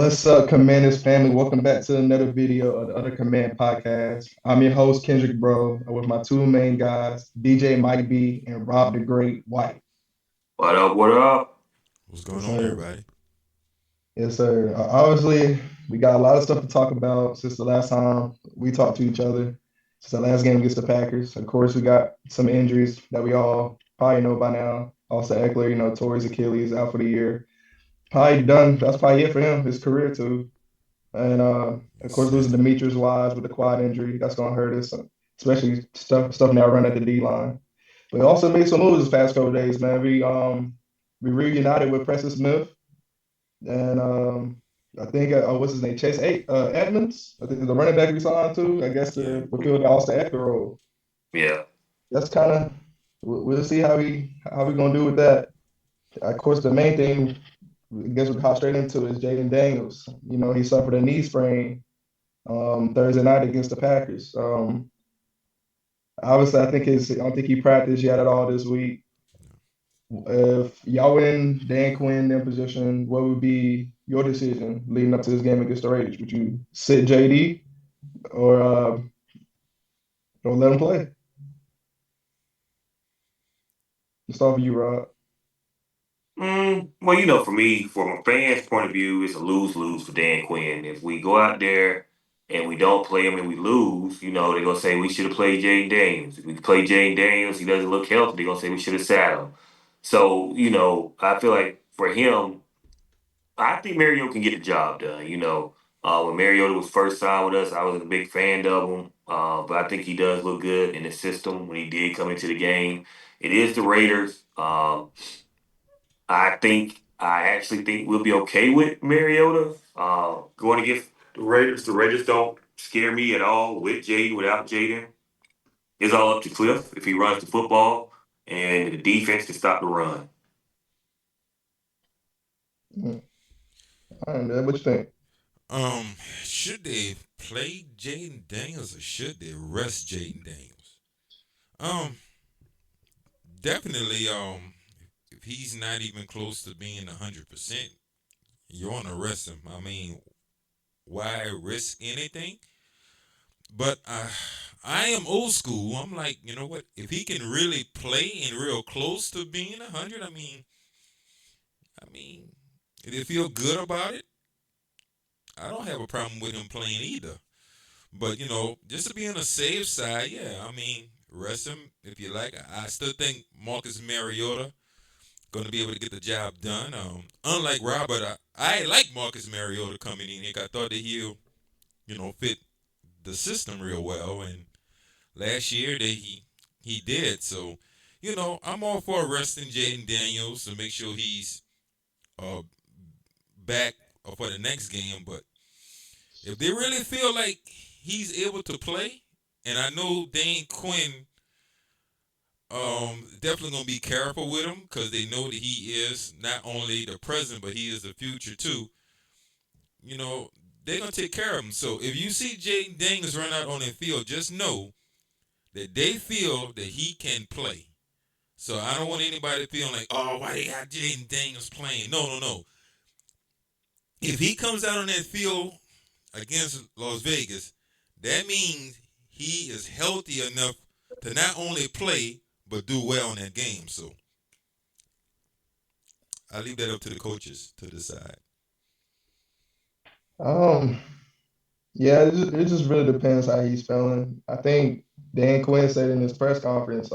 What's up, Commanders family? Welcome back to another video of the Other Command podcast. I'm your host, Kendrick Bro, with my two main guys, DJ Mike B and Rob the Great White. What up? What up? What's going Yes, on, sir. everybody? Yes, sir. Obviously, we got a lot of stuff to talk about since the last time we talked to each other, since the last game against the Packers. Of course, we got some injuries that we all probably know by now. Also, Eckler, tore his Achilles out for the year. Probably done. That's probably it for him, his career too. And of course, losing Sad. Demetrius Wise with the quad injury, that's going to hurt us, especially stuff now run at the D line. But we also made some moves this past couple of days, man. We reunited with Preston Smith, and I think what's his name, Edmonds. I think the running back we signed too. I guess Yeah. to fulfill the Austin Eckler role. Yeah. That's kind of we'll see how we gonna do with that. Of course, the main thing I guess we hop straight into is Jaden Daniels. He suffered a knee sprain Thursday night against the Packers. Obviously, I don't think he practiced yet at all this week. If y'all were in Dan Quinn in position, what would be your decision leading up to this game against the Raiders? Would you sit JD or don't let him play? Just off of you, Rob. Well, for me, from a fan's point of view, it's a lose-lose for Dan Quinn. If we go out there and we don't play him and we lose, they're gonna say we should have played Jaden Daniels. If we play Jaden Daniels, he doesn't look healthy. They're gonna say we should have sat him. So, I feel like for him, I think Mariota can get the job done. When Mariota was first signed with us, I was a big fan of him. But I think he does look good in the system when he did come into the game. It is the Raiders. I actually think we'll be okay with Mariota. Going against the Raiders. The Raiders don't scare me at all with Jaden, without Jaden. It's all up to Cliff if he runs the football and the defense can stop the run. Mm. All right, man. What you think? Should they play Jaden Daniels or should they rest Jaden Daniels? Um, Definitely. If he's not even close to being 100%, you want to rest him. I mean, why risk anything? But I am old school. I'm like, you know what? If he can really play and real close to being 100, I mean, if they feel good about it, I don't have a problem with him playing either. But just to be on the safe side, yeah. I mean, rest him if you like. I still think Marcus Mariota going to be able to get the job done. Unlike Robert, I like Marcus Mariota coming in. I thought that he'll fit the system real well, and last year that he did. So I'm all for arresting Jaden Daniels to make sure he's uh back for the next game. But if they really feel like he's able to play, and I know Dane Quinn definitely gonna be careful with him because they know that he is not only the present but he is the future too. You know they're gonna take care of him. So if you see Jaden Daniels run out on the field, just know that they feel that he can play. So I don't want anybody feeling like, oh, why they got Jaden Daniels playing? No, no, no. If he comes out on that field against Las Vegas, that means he is healthy enough to not only play but do well in that game. So I leave that up to the coaches to decide. Um, yeah, it just really depends how he's feeling. I think Dan Quinn said in his press conference,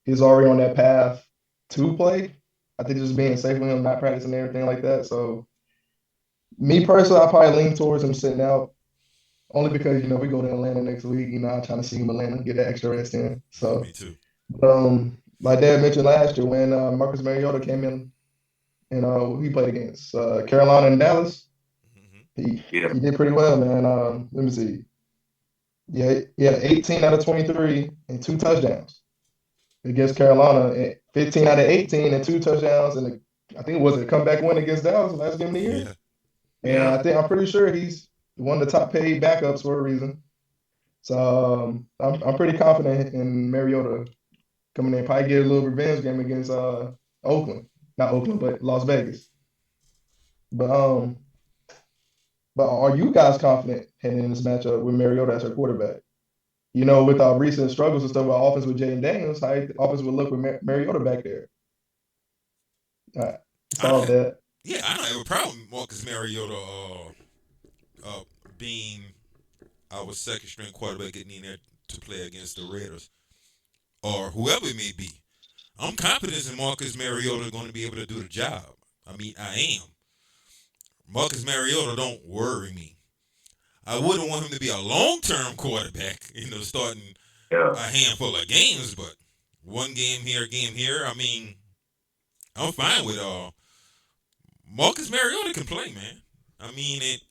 he's already on that path to play. I think just being safe with him, not practicing and everything like that. So me personally, I probably lean towards him sitting out only because we go to Atlanta next week. I'm trying to see him Atlanta get that extra rest in. Yeah, So, me too. my dad mentioned last year when Marcus Mariota came in and who he played against Carolina and Dallas. Hmm. He Yeah. he did pretty well, man. Let me see. Yeah, he had 18 out of 23 and two touchdowns against Carolina, and 15 out of 18 and two touchdowns, and I think it was a comeback win against Dallas last game of the year. Yeah. And Yeah. I'm pretty sure he's one of the top paid backups for a reason. So I'm pretty confident in Mariota coming in. Probably get a little revenge game against Oakland, not Oakland, but Las Vegas. But But are you guys confident heading in this matchup with Mariota as our quarterback? You know, with our recent struggles and stuff with offense with Jaden Daniels, how the offense would look with Mariota back there. I don't Solve have, that. yeah, I don't have a problem with Marcus Mariota being our second string quarterback getting in there to play against the Raiders or whoever it may be. I'm confident in Marcus Mariota going to be able to do the job. I mean, I am. Marcus Mariota don't worry me. I wouldn't want him to be a long-term quarterback, starting Yeah. a handful of games, but one game here, game here. I mean, I'm fine with Marcus Mariota can play, man. I mean, and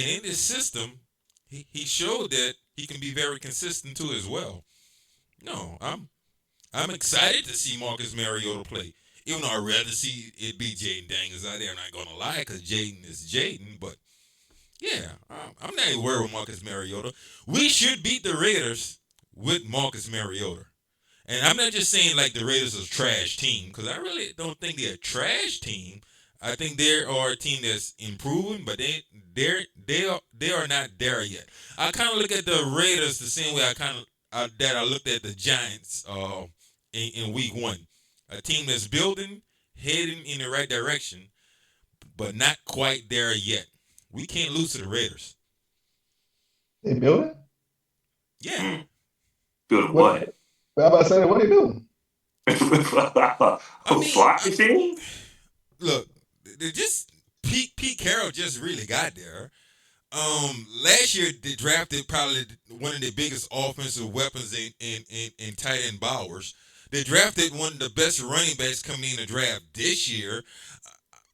in this system, he showed that he can be very consistent too as well. No, I'm excited to see Marcus Mariota play. Even though I'd rather see it be Jaden Daniels out there, I'm not gonna lie, because Jaden is Jaden. But yeah, I'm not even worried with Marcus Mariota. We should beat the Raiders with Marcus Mariota. And I'm not just saying like the Raiders is a trash team, because I really don't think they're a trash team. I think they are a team that's improving, but they are not there yet. I kind of look at the Raiders the same way I looked at the Giants in week one. A team that's building, heading in the right direction, but not quite there yet. We can't lose to the Raiders. They building? Yeah. Good What? what? I'm about to say, what are they building? I mean, Slot machine? look, they just Pete Carroll just really got there. Last year they drafted probably one of the biggest offensive weapons in tight end Bowers. They drafted one of the best running backs coming in the draft this year.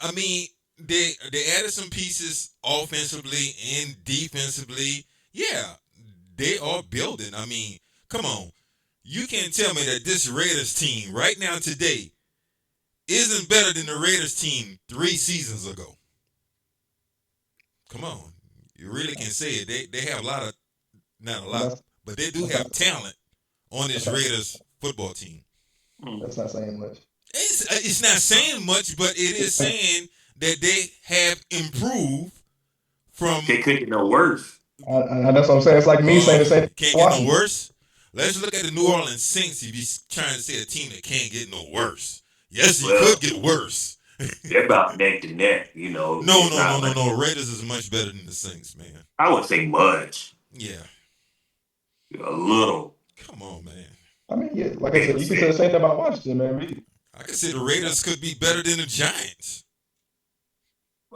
I mean, they added some pieces offensively and defensively. Yeah, they are building. I mean, come on. You can't tell me that this Raiders team right now today isn't better than the Raiders team 3 seasons ago. Come on. You really can say it. They have a lot of, not a lot, That's but they do that's have not, talent on this that's not, Raiders football team. that's not saying much. It's not saying much, but it is saying that they have improved from. They couldn't get no worse. That's what I'm saying. It's like me saying the same thing Can't about get no Washington. worse. Let's look at the New Orleans Saints if you're trying to say a team that can't get no worse. Yes, he Well, could get worse. they're about neck to neck. No, It's no, no, not no, like no. Raiders is much better than the Saints, man. I wouldn't say much. Yeah. A little. Come on, man. I mean, yeah, like I Big said, you can say the set. same thing about Washington, man. I could say the Raiders could be better than the Giants.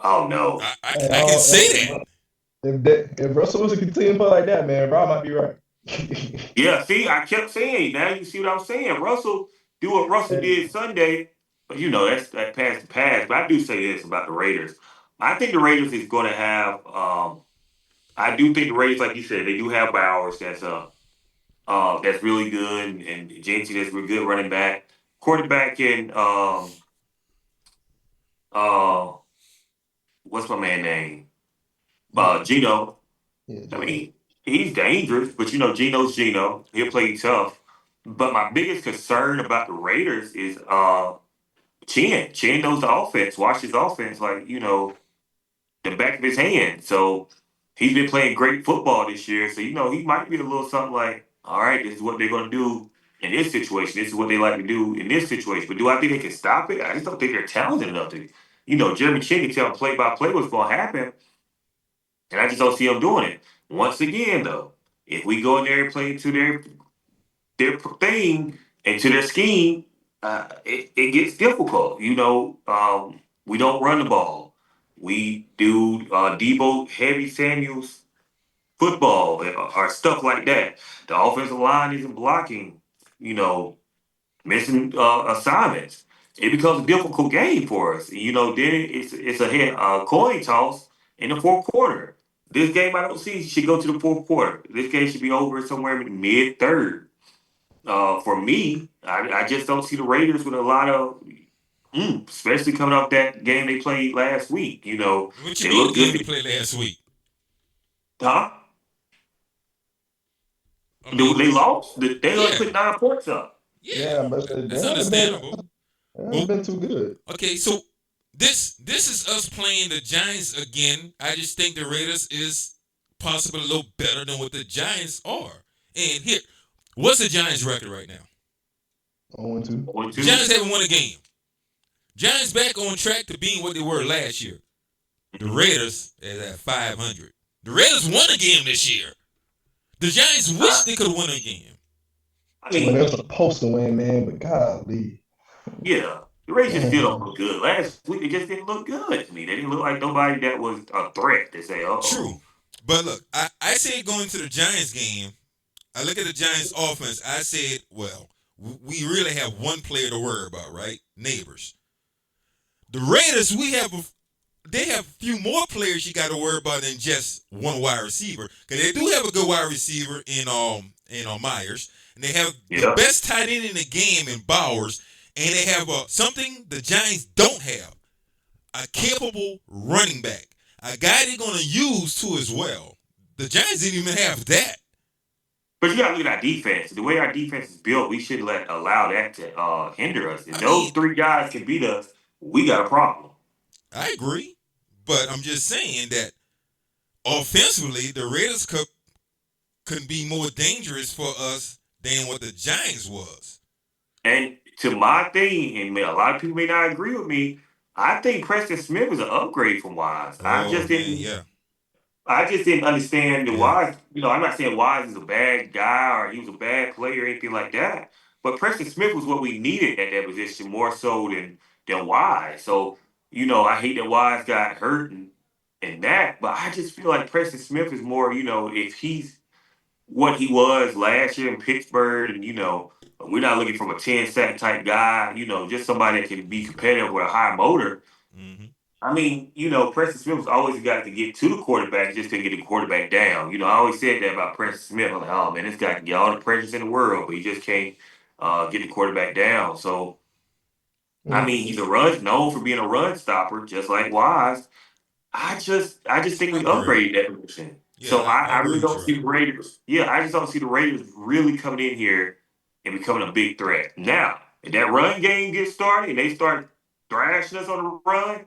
Oh no. I can say that. If Russell was a continuing play like that, man, Rob might be right. Yeah, see, I kept saying, now you see what I'm saying. Russell do what Russell did Sunday, but that passed the pass. But I do say this about the Raiders. I think the Raiders is gonna have I do think the Raiders, like you said, they do have Bowers that's really good and JT that's really good running back. Quarterback and uh what's my man name? Gino. Yeah, I Gino. mean, he's dangerous, but Gino's Gino. He'll play tough. But my biggest concern about the Raiders is Chin. Chin knows the offense, watches offense like, the back of his hand. So he's been playing great football this year. So, he might be a little something like, all right, this is what they're gonna do in this situation. This is what they like to do in this situation. But do I think they can stop it? I just don't think they're talented enough to. Jeremy Chin can tell play by play what's gonna happen. And I just don't see them doing it. Once again, though, if we go in there and play to their thing and to their scheme, it gets difficult. We don't run the ball. We do Debo heavy Samuels football or stuff like that. The offensive line isn't blocking. You know, missing assignments. It becomes a difficult game for us. Then it's a coin toss in the fourth quarter. This game I don't see should go to the fourth quarter. This game should be over somewhere in mid third. For me, I just don't see the Raiders with a lot of, especially coming off that game they played last week. What you They mean the look game good. we played last week? Huh? I mean, They lost. They only yeah, put 9 points up. yeah, Yeah, but they that's haven't been understandable. they haven't But been too good. okay, so This is us playing the Giants again. I just think the Raiders is possibly a little better than what the Giants are. And here, what's the Giants record right now? 0-2. 0-2. Giants haven't won a game. Giants back on track to being what they were last year. The Raiders is at 500. The Raiders won a game this year. The Giants wish they could win a game. I Well, mean, they're supposed to win, man, but golly. yeah, the Rays just still don't Man. look good. Last week, they just didn't look good to me. They didn't look like nobody that was a threat to say, True. uh-oh. But look, I say going to the Giants game, I look at the Giants offense, I said, well, we really have one player to worry about, right? Neighbors. The Raiders, they have a few more players you got to worry about than just one wide receiver. Because they do have a good wide receiver in Myers, and they have the Yeah. best tight end in the game in Bowers, and they have something the Giants don't have: a capable running back, a guy they're going to use too as well. The Giants didn't even have that. But you got to look at our defense. The way our defense is built, we shouldn't allow that to hinder us. If I those mean, three guys can beat us, we got a problem. I agree, but I'm just saying that offensively, the Raiders could be more dangerous for us than what the Giants was. And to my thing, and a lot of people may not agree with me, I think Preston Smith is an upgrade from Wise. Oh man, yeah, I just didn't understand the yeah. Wise. I'm not saying Wise is a bad guy or he was a bad player or anything like that. But Preston Smith was what we needed at that position more so than Wise. So, I hate that Wise got hurt and that, but I just feel like Preston Smith is more, if he's what he was last year in Pittsburgh, and we're not looking from a 10-sack type guy, just somebody that can be competitive with a high motor. Hmm. I mean, Preston Smith was always a guy to get to the quarterback, just to get the quarterback down. I always said that about Preston Smith. I'm like, oh man, this guy can get all the pressures in the world, but he just can't get the quarterback down. So, I Mm. mean, he's known for being a run stopper, just like Wise. I just think I we agree. upgraded that position. Yeah, So I I agree really with don't you. see the Raiders. Yeah, I just don't see the Raiders really coming in here and becoming a big threat. Now, if that run game gets started and they start thrashing us on the run,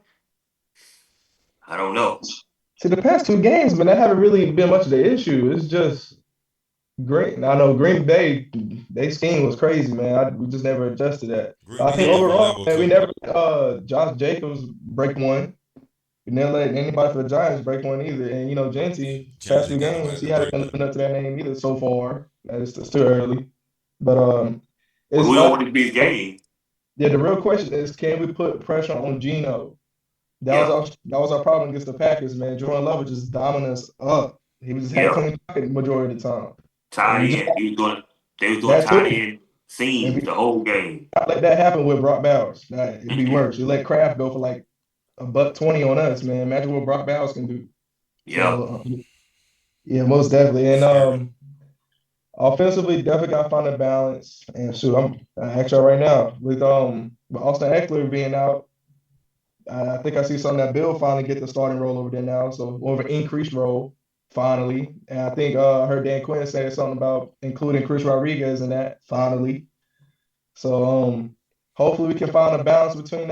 I don't know. See, the past two games, man, that haven't really been much of the issue. It's just great. I know Green Bay, they scheme was crazy, man. We just never adjusted that. Green But I Bay think a different overall, level man, we too. never let Josh Jacobs break one. We never let anybody for the Giants break one either. And Gentry, past Giants few ain't got games, nobody he to hasn't break been one. living up to that name either so far. It's too early. But But it's we don't want it to be a game. yeah. The real question is, can we put pressure on Geno? Yeah, That was our problem against the Packers, man. Jordan Love was just dialing us up. He was just had yeah. clean pocket the majority of the time, and Tight we just end. They was doing that tight too. end And seams we the whole game. not let that happen with Brock Bowers. Nah, it'd be worse. You let Kraft go for like a buck 20 on us, man. Imagine what Brock Bowers can do. Yeah. So yeah, most definitely. And Scary. offensively, definitely got to find a balance. And shoot, I actually right now with Austin Eckler being out. I think I see something that Bill finally get the starting role over there now, so more of an increased role finally. And I think I heard Dan Quinn say something about including Chris Rodriguez in that finally. So hopefully we can find a balance between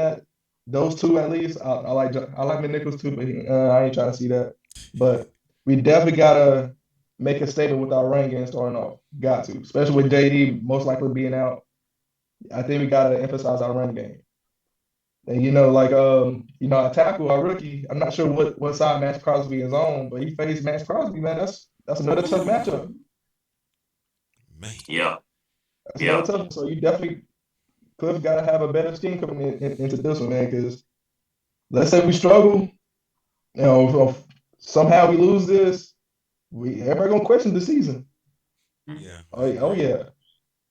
those two at least. I like McNichols too, but I ain't trying to see that. But we definitely gotta make a statement with our run game starting off. Got to, especially with JD most likely being out. I think we gotta emphasize our run game. And a tackle, our rookie. I'm not sure what side Max Crosby is on, but he faced Max Crosby, man. That's another tough Ooh, matchup. man. Yeah. That's another Yeah. tough. So you definitely Cliff got to have a better scheme coming into this one, man. Because let's say we struggle, if somehow we lose this, we everybody gonna question the season. Yeah, Oh, I oh agree. yeah,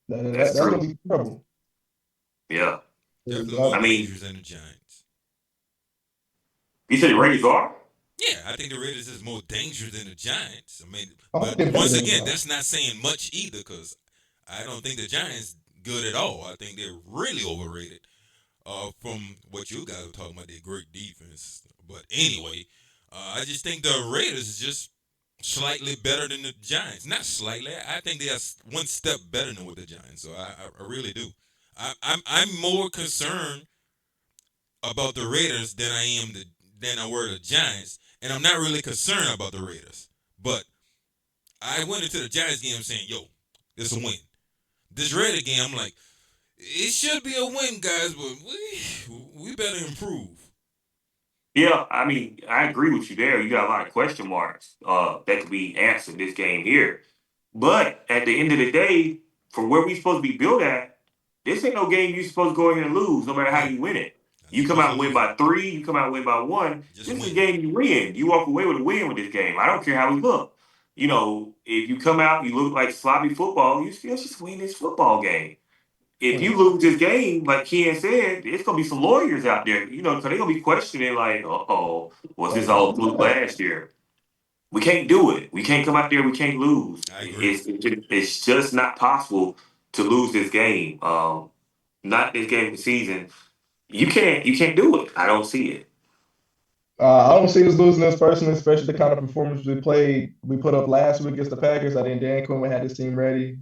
That's that's gonna true. be trouble. Yeah. 'Cause Definitely more I mean, dangerous than the Giants. you said the Raiders are? Yeah, I think the Raiders is more dangerous than the Giants. I mean, I think but they're better once than the again, Giants. that's not saying much either because I don't think the Giants good at all. I think they're really overrated. From what you guys are talking about, their great defense. But anyway, I just think the Raiders is just slightly better than the Giants. Not slightly. I think they are one step better than with the Giants. So I really do. I'm more concerned about the Raiders than I were the Giants, and I'm not really concerned about the Raiders. But I went into the Giants game saying, "Yo, it's a win." This Raider game, I'm like, it should be a win, guys, but we better improve. Yeah, I mean, I agree with you there. You got a lot of question marks that could be answered this game here. But at the end of the day, from where we supposed to be built at, this ain't no game you supposed to go in and lose, no matter how Yeah, you win it. that's You come supposed out to and win win. by 3, you come out and win by 1. Just This is a win. game you win. You walk away with a win with this game. I don't care how we look. You know, if you come out, you look like sloppy football, you still just win this football game. If Hmm. you lose this game, like Ken said, it's gonna be some lawyers out there, you know, because they're gonna be questioning like, oh, was this all fluke Yeah. last year? We can't do it. We can't come out there. We can't lose. I agree. It's just not possible to lose this game. Not this game of the season. You can't do it. I don't see it. I don't see us losing this personally, especially the kind of performance we put up last week against the Packers. I think Dan Quinn had his team ready.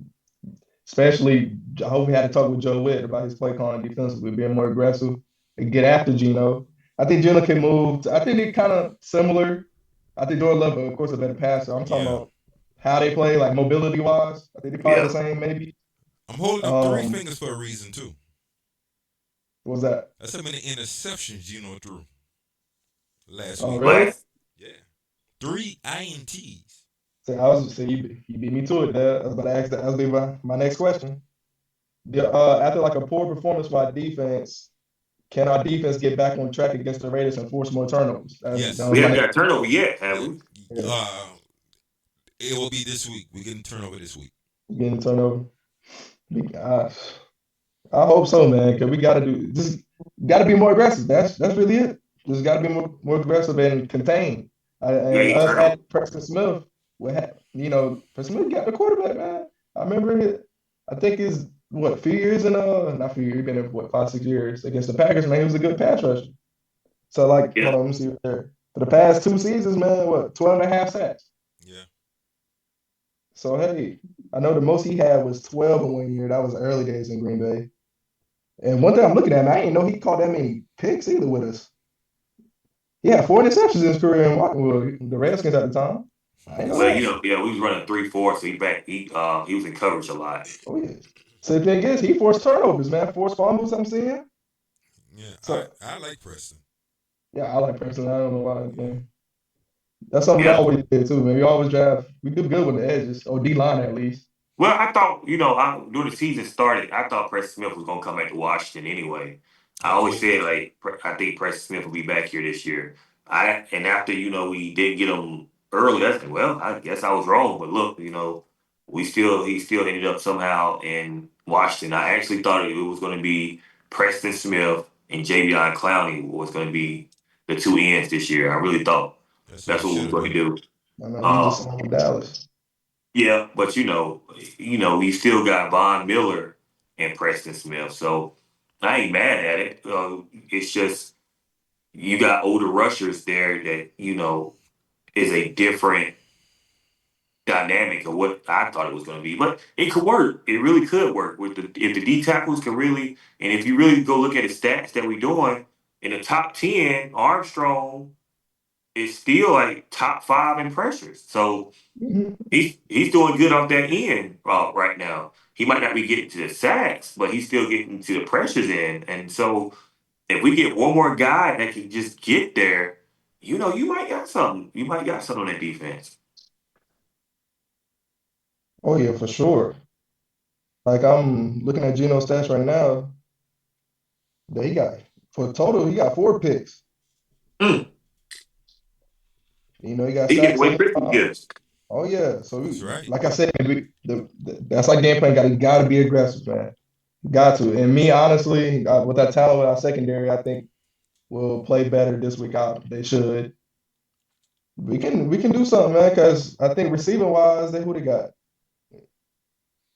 Especially, I hope we had to talk with Joe Witt about his play calling defensively, being more aggressive and get after Geno. I think Geno can move. I think they kind of similar. I think Jordan Love, of course, a better passer. I'm talking Yeah, about how they play, like mobility wise. I think they probably the Yeah, same, maybe. I'm holding up three Um, fingers for a reason too. what was that? That's how many interceptions threw last Oh, week. really? last Yeah, 3 ints. You beat me to it. There. I was about to ask that. That was be my next question. After like a poor performance by defense, can our defense get back on track against the Raiders and force more turnovers? That Yes. was we my haven't next. got a turnover yet, have Yep. we? Yeah, It will be this week. We're getting turnover this week. getting turnover. I, I hope so, man. Because we got to do just got to be more aggressive. That's really it. Just got to be more aggressive and contain. We And ain't us turnover. adding Preston Smith, Preston Smith got the quarterback, man. I remember it. I think it's what a few years in not a few years. He's been there for what 5 6 years against the Packers. Man, he was a good pass rusher. So like, hold Yeah, on, let me see right there. For the past 2 seasons, man, what 12 and a half sacks. Yeah. So hey, I know the most he had was 12 in 1 year. That was the early days in Green Bay. And one thing I'm looking at, man, I didn't know he caught that many picks either with us. He had 4 interceptions in his career in the Redskins at the time. I didn't know well, that. you know, yeah, we was running 3-4, so he was in coverage a lot. Oh yeah. So the thing is, he forced turnovers, man, forced fumbles. I'm seeing. Yeah. I So I like Preston. yeah, I like personally. I don't know why. Man. That's something we Yeah. always did too, man. We always draft. We do good with the edges or D line at least. Well, I thought, during the season started, I thought Preston Smith was gonna come back to Washington anyway. I I was always hoping said to. like I think Preston Smith will be back here this year. And after we didn't get him early, I said, well, I guess I was wrong. But look, he still ended up somehow in Washington. I actually thought it was going to be Preston Smith and Javion Clowney was going to be the two ends this year. I really thought That's what that's it what we should were have going to been. do. I know he just Um, signed with Dallas. yeah, but we still got Von Miller and Preston Smith, so I ain't mad at it. It's just you got older rushers there that is a different dynamic of what I thought it was going to be, but it could work. It really could work with if the D tackles can really, and if you really go look at the stats that we're doing in the top 10, Armstrong is still like top 5 in pressures. So Mhm. he's doing good off that end right now. He might not be getting to the sacks, but he's still getting to the pressures in. And so if we get one more guy that can just get there, you might got something. You might got something on that defense. Oh yeah, for sure. Like I'm looking at Geno stats right now. That he got for total, he got 4 picks. Mm, He got he giving sacks away eight Christmas times. gifts. Oh yeah. So That's right. like I said, that's our game plan. Got to be aggressive, man. Got to. And me, honestly, with that talent with our secondary, I think we'll play better this week out. They should. We can do something, man. Because I think receiving wise, who they got?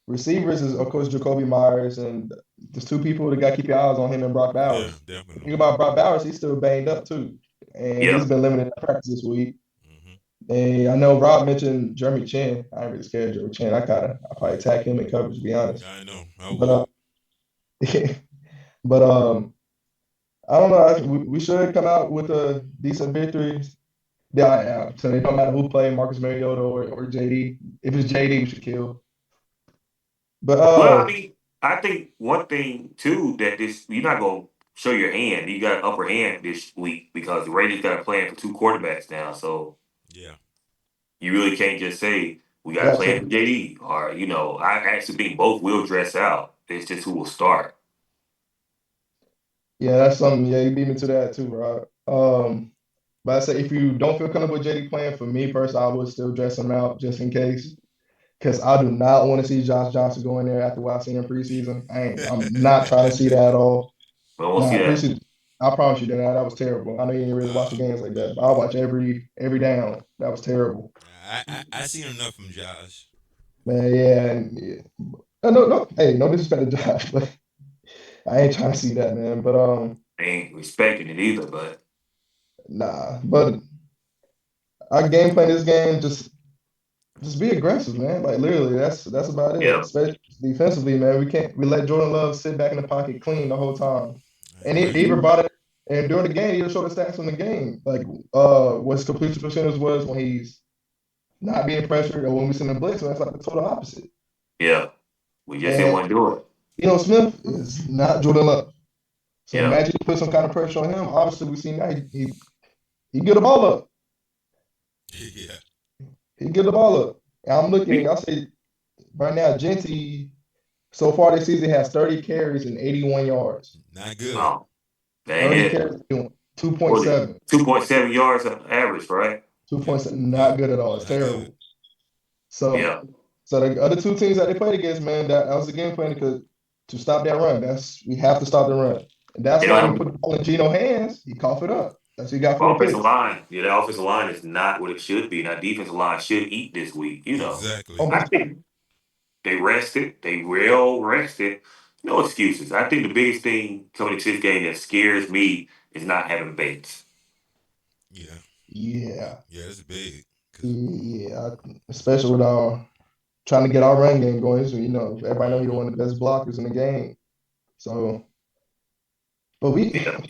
Receivers is of course Jacoby Myers, and there's 2 people that got to keep your eyes on him and Brock Yeah, Bowers. The thing definitely. about Brock Bowers, he's still banged up too, and Yeah. he's been limited in practice this week. Hmm. And I know Rob mentioned Jeremy Chin. I ain't really scared of Jeremy Chin. I probably attack him in coverage, to be honest. I know. I But would. but I don't know. We should come out with a decent victory. Yeah. So it don't matter who played, Marcus Mariota or JD. If it's JD, we should kill. But Well, I mean, I think one thing too that this you're not gonna show your hand. You got upper hand this week because the Raiders got a plan for two quarterbacks now. So Yeah. you really can't just say we got a plan for absolutely. JD or I actually think both will dress out. It's just who will start. Yeah, that's something. Yeah, you beat me to that too, Rod. But I say if you don't feel comfortable with JD playing, for me personally, I would still dress him out just in case. Because I do not want to see Josh Johnson go in there after what I've seen in preseason. I'm not trying to see that at all. We won't see Nah, that. preseason, I promise you that was terrible. I know you didn't really watch the games like that, but I watch every down. That was terrible. I seen enough from Josh. Man, yeah, yeah. No, hey, no disrespect to Josh, but I ain't trying to see that, man. But They ain't respecting it either, but nah. But our game plan this game just be aggressive, man. Like literally, that's about it. yeah, Especially defensively, man. We let Jordan Love sit back in the pocket clean the whole time. I And he agree. even brought it and during the game, he even showed the stats from the game. Like what his completion percentage was when he's not being pressured or when we send him blitz, and that's like the total opposite. yeah. We just didn't And want to do it. Smith is not Jordan Love. So Yeah. imagine you put some kind of pressure on him. Obviously, we've seen that he get the ball up. Yeah. He get the ball up. And I'm looking, We, I'll say right now, Genty so far this season has 30 carries and 81 yards. Not good. oh, that ain't 30 it. carries, What is 2.7. 2.7 yards average, right? 2.7, Yep. not good at all. It's Not good. terrible. So Yeah. so the other two teams that they played against, man, that was the game plan because to stop that run. We have to stop the run. And that's They why don't we have put the ball in Gino's hands. He coughed it up. That's he got four offensive picks. line. Yeah, the offensive line is not what it should be. Now, defensive line should eat this week. Exactly. I Almost think they rested. They well rested. No excuses. I think the biggest thing coming into this game that scares me is not having Bates. Yeah. yeah. Yeah, that's big. 'Cause Yeah. Especially with trying to get our run game going. So, everybody know he's one of the best blockers in the game. So but Yeah.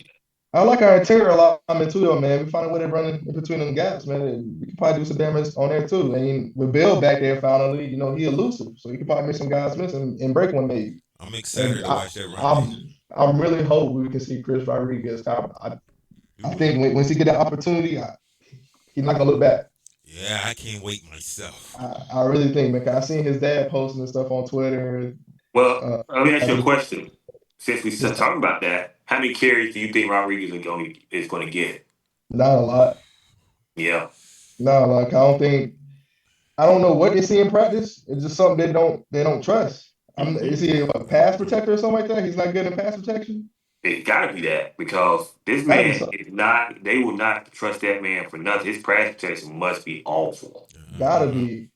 I like our interior alignment too, though, man. We find a way to run in between them gaps, man. And we can probably do some damage on there too. I mean, with Bill back there finally, he elusive, so he can probably make some guys miss and break one maybe. I'm excited And to watch that run game. I'm really hope we can see Chris Rodriguez. I think once he get that opportunity, he's not gonna look back. Yeah, I can't wait myself. I really think, man. 'Cause I seen his dad posting and stuff on Twitter. Well, Uh, let me ask you a having question. Since we his, still talking about that, how many carries do you think Rodriguez is going to get? not a lot, Yeah. not a lot. I don't know what they see in practice. It's just something they don't trust. Is hmm he a pass protector or something like that? He's not good in pass protection. It got to be that because this Gotta be man something. is not. They will not trust that man for nothing. His pass protection must be awful. I Gotta don't know. be.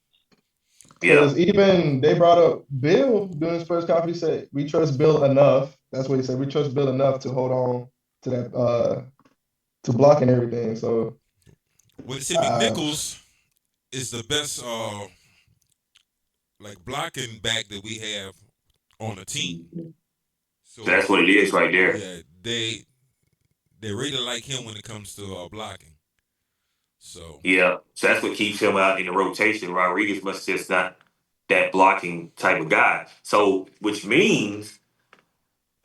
Yeah. Because even they brought up Bill during his first conference. He said we trust Bill enough. That's what he said. We trust Bill enough to hold on to that to blocking everything. So Well, see, uh, McNichols is the best like blocking back that we have on the team. So that's So what it is right there. yeah, they really like him when it comes to blocking. So Yeah. So that's what keeps him out in the rotation. Rodriguez must just not that blocking type of guy. So which means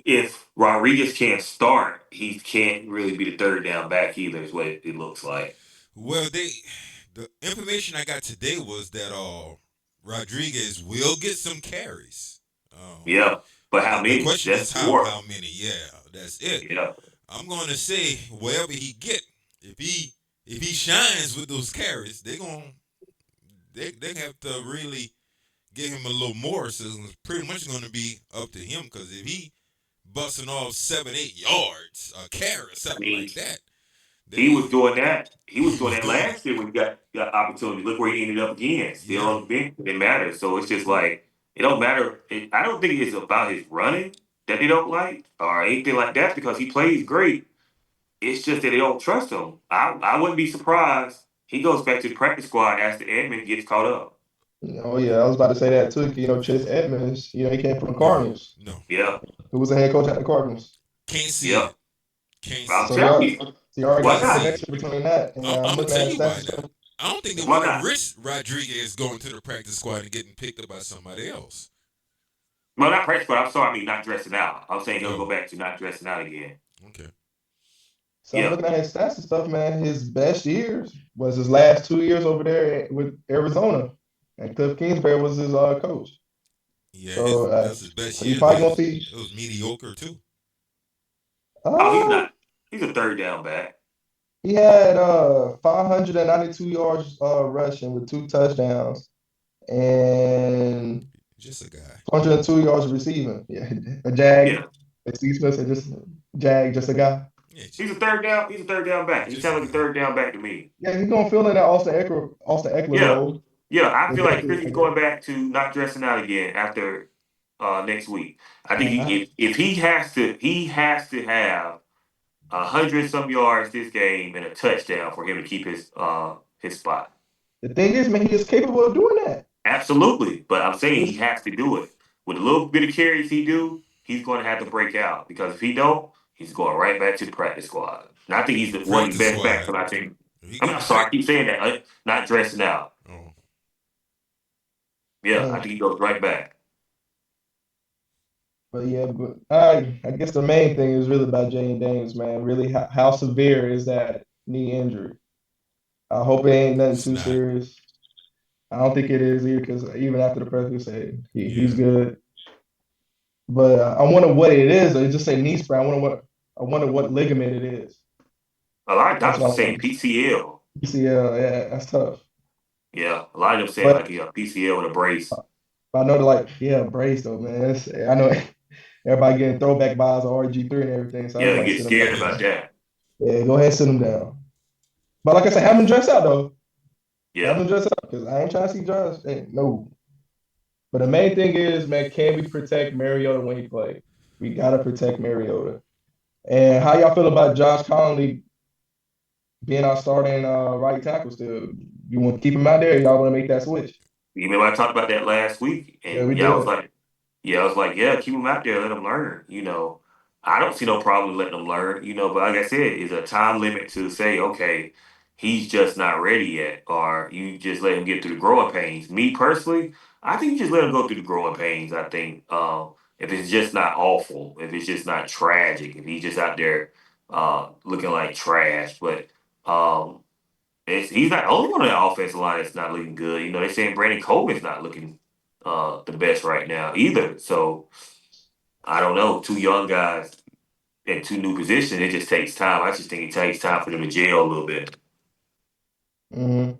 if Rodriguez can't start, he can't really be the third down back either. Is what it looks like. well, the information I got today was that Rodriguez will get some carries. Yeah. But how The many? question That's is the war. how many. Yeah, that's it. Yeah. I'm going to say wherever he get, if he shines with those carries, they have to really give him a little more. So it's pretty much going to be up to him because if he busting off 7-8 yards a carry or I something mean, like that, he was they doing that. He was he doing was that doing it. last year when he got opportunity. Look where he ended up again. Still Yeah, on the bench. It matters. So it's just like it don't matter. I don't think it's about his running that they don't like or anything like that because he plays great. It's just that they don't trust him. I wouldn't be surprised. He goes back to the practice squad after Edmund gets caught up. oh yeah, I was about to say that too. Chase Edmonds. He came from the no, Cardinals. no, Yeah, Who was the head coach at the Cardinals? can't see yeah. it. Can't I'm see. So you telling already, you, so you already why got Can't the not? see. connection between that, and I'm I'm gonna looking at tell his you stats why and now. stuff. I don't think they Why want to not? risk Rodriguez going to the practice squad and getting picked up by somebody else. Well, not practice, but I'm sorry, I mean not dressing out. I'm saying he'll go Oh, back to not dressing out again. okay. So I'm Yeah, looking at his stats and stuff, man. His best years was his last 2 years over there with Arizona, and Cliff Kingsbury was his coach. Yeah, So, his that's his best so you year, but probably gonna see. it was mediocre too. oh, he's Uh, not. He's a third down back. he had 592 yards rushing with 2 touchdowns and Just a guy. 102 yards receiving. Yeah, a jag. Yeah, Steve Smith said just jag, just a guy. Yeah, he's a third down. He's a third down back. He just a sounds like a guy. third down back to me. Yeah, he's gonna fill in that Austin Eckler Yeah, role. yeah. I feel like Chris is Eventually. going back to not dressing out again after next week. I think Man, if he has to have 100 some yards this game and a touchdown for him to keep his spot. the thing is, man, he is capable of doing that. Absolutely, but I'm saying he It's- has to do it. With a little bit of carries he do, he's going to have to break out because if he don't, he's going right back to the practice squad. And I think he's one of the Practice best backs. squad. And I think He I'm go to not sorry, I practice. keep saying that. Not dressing out. Oh, Yeah, I Man, think he goes right back. but yeah, but I guess the main thing is really about Jane Daniels, man. Really, how severe is that knee injury? I hope it ain't nothing it's too not. serious. I don't think it is either, because even after the press, they said he's Yeah. good. But I wonder what it is. They just say knee sprain. I wonder what ligament it is. A lot of That's doctors what are I saying want. PCL. PCL, yeah, that's tough. Yeah, a lot of them saying But like PCL with a brace. I know they're like, yeah, brace though, man. I know everybody getting throwback vibes of RG3 and everything. So I was Yeah, like, get sit him scared down. about that. Yeah, go ahead, sit him down. But like I said, have him dress out though. Have Yeah. him dress out because I ain't trying to see Josh. Hey, no. But the main thing is, man, can we protect Mariota when he play? We gotta protect Mariota. And how y'all feel about Josh Conley being our starting right tackle still? You want to keep him out there? Or y'all want to make that switch? You remember I talked about that last week, Yeah, and we did. I was like, yeah, keep him out there, let him learn. I don't see no problem letting him learn. But like I said, is a time limit to say, okay, he's just not ready yet, or you just let him get through the growing pains. Me personally, I think you just let him go through the growing pains. I think if it's just not awful, if it's just not tragic, if he's just out there looking like trash, but. Um, he's not the only one on the offensive line that's not looking good. They're saying Brandon Coleman's not looking the best right now either. So I don't know. Two young guys in two new positions, it just takes time. I just think it takes time for them to gel a little bit. Hmm.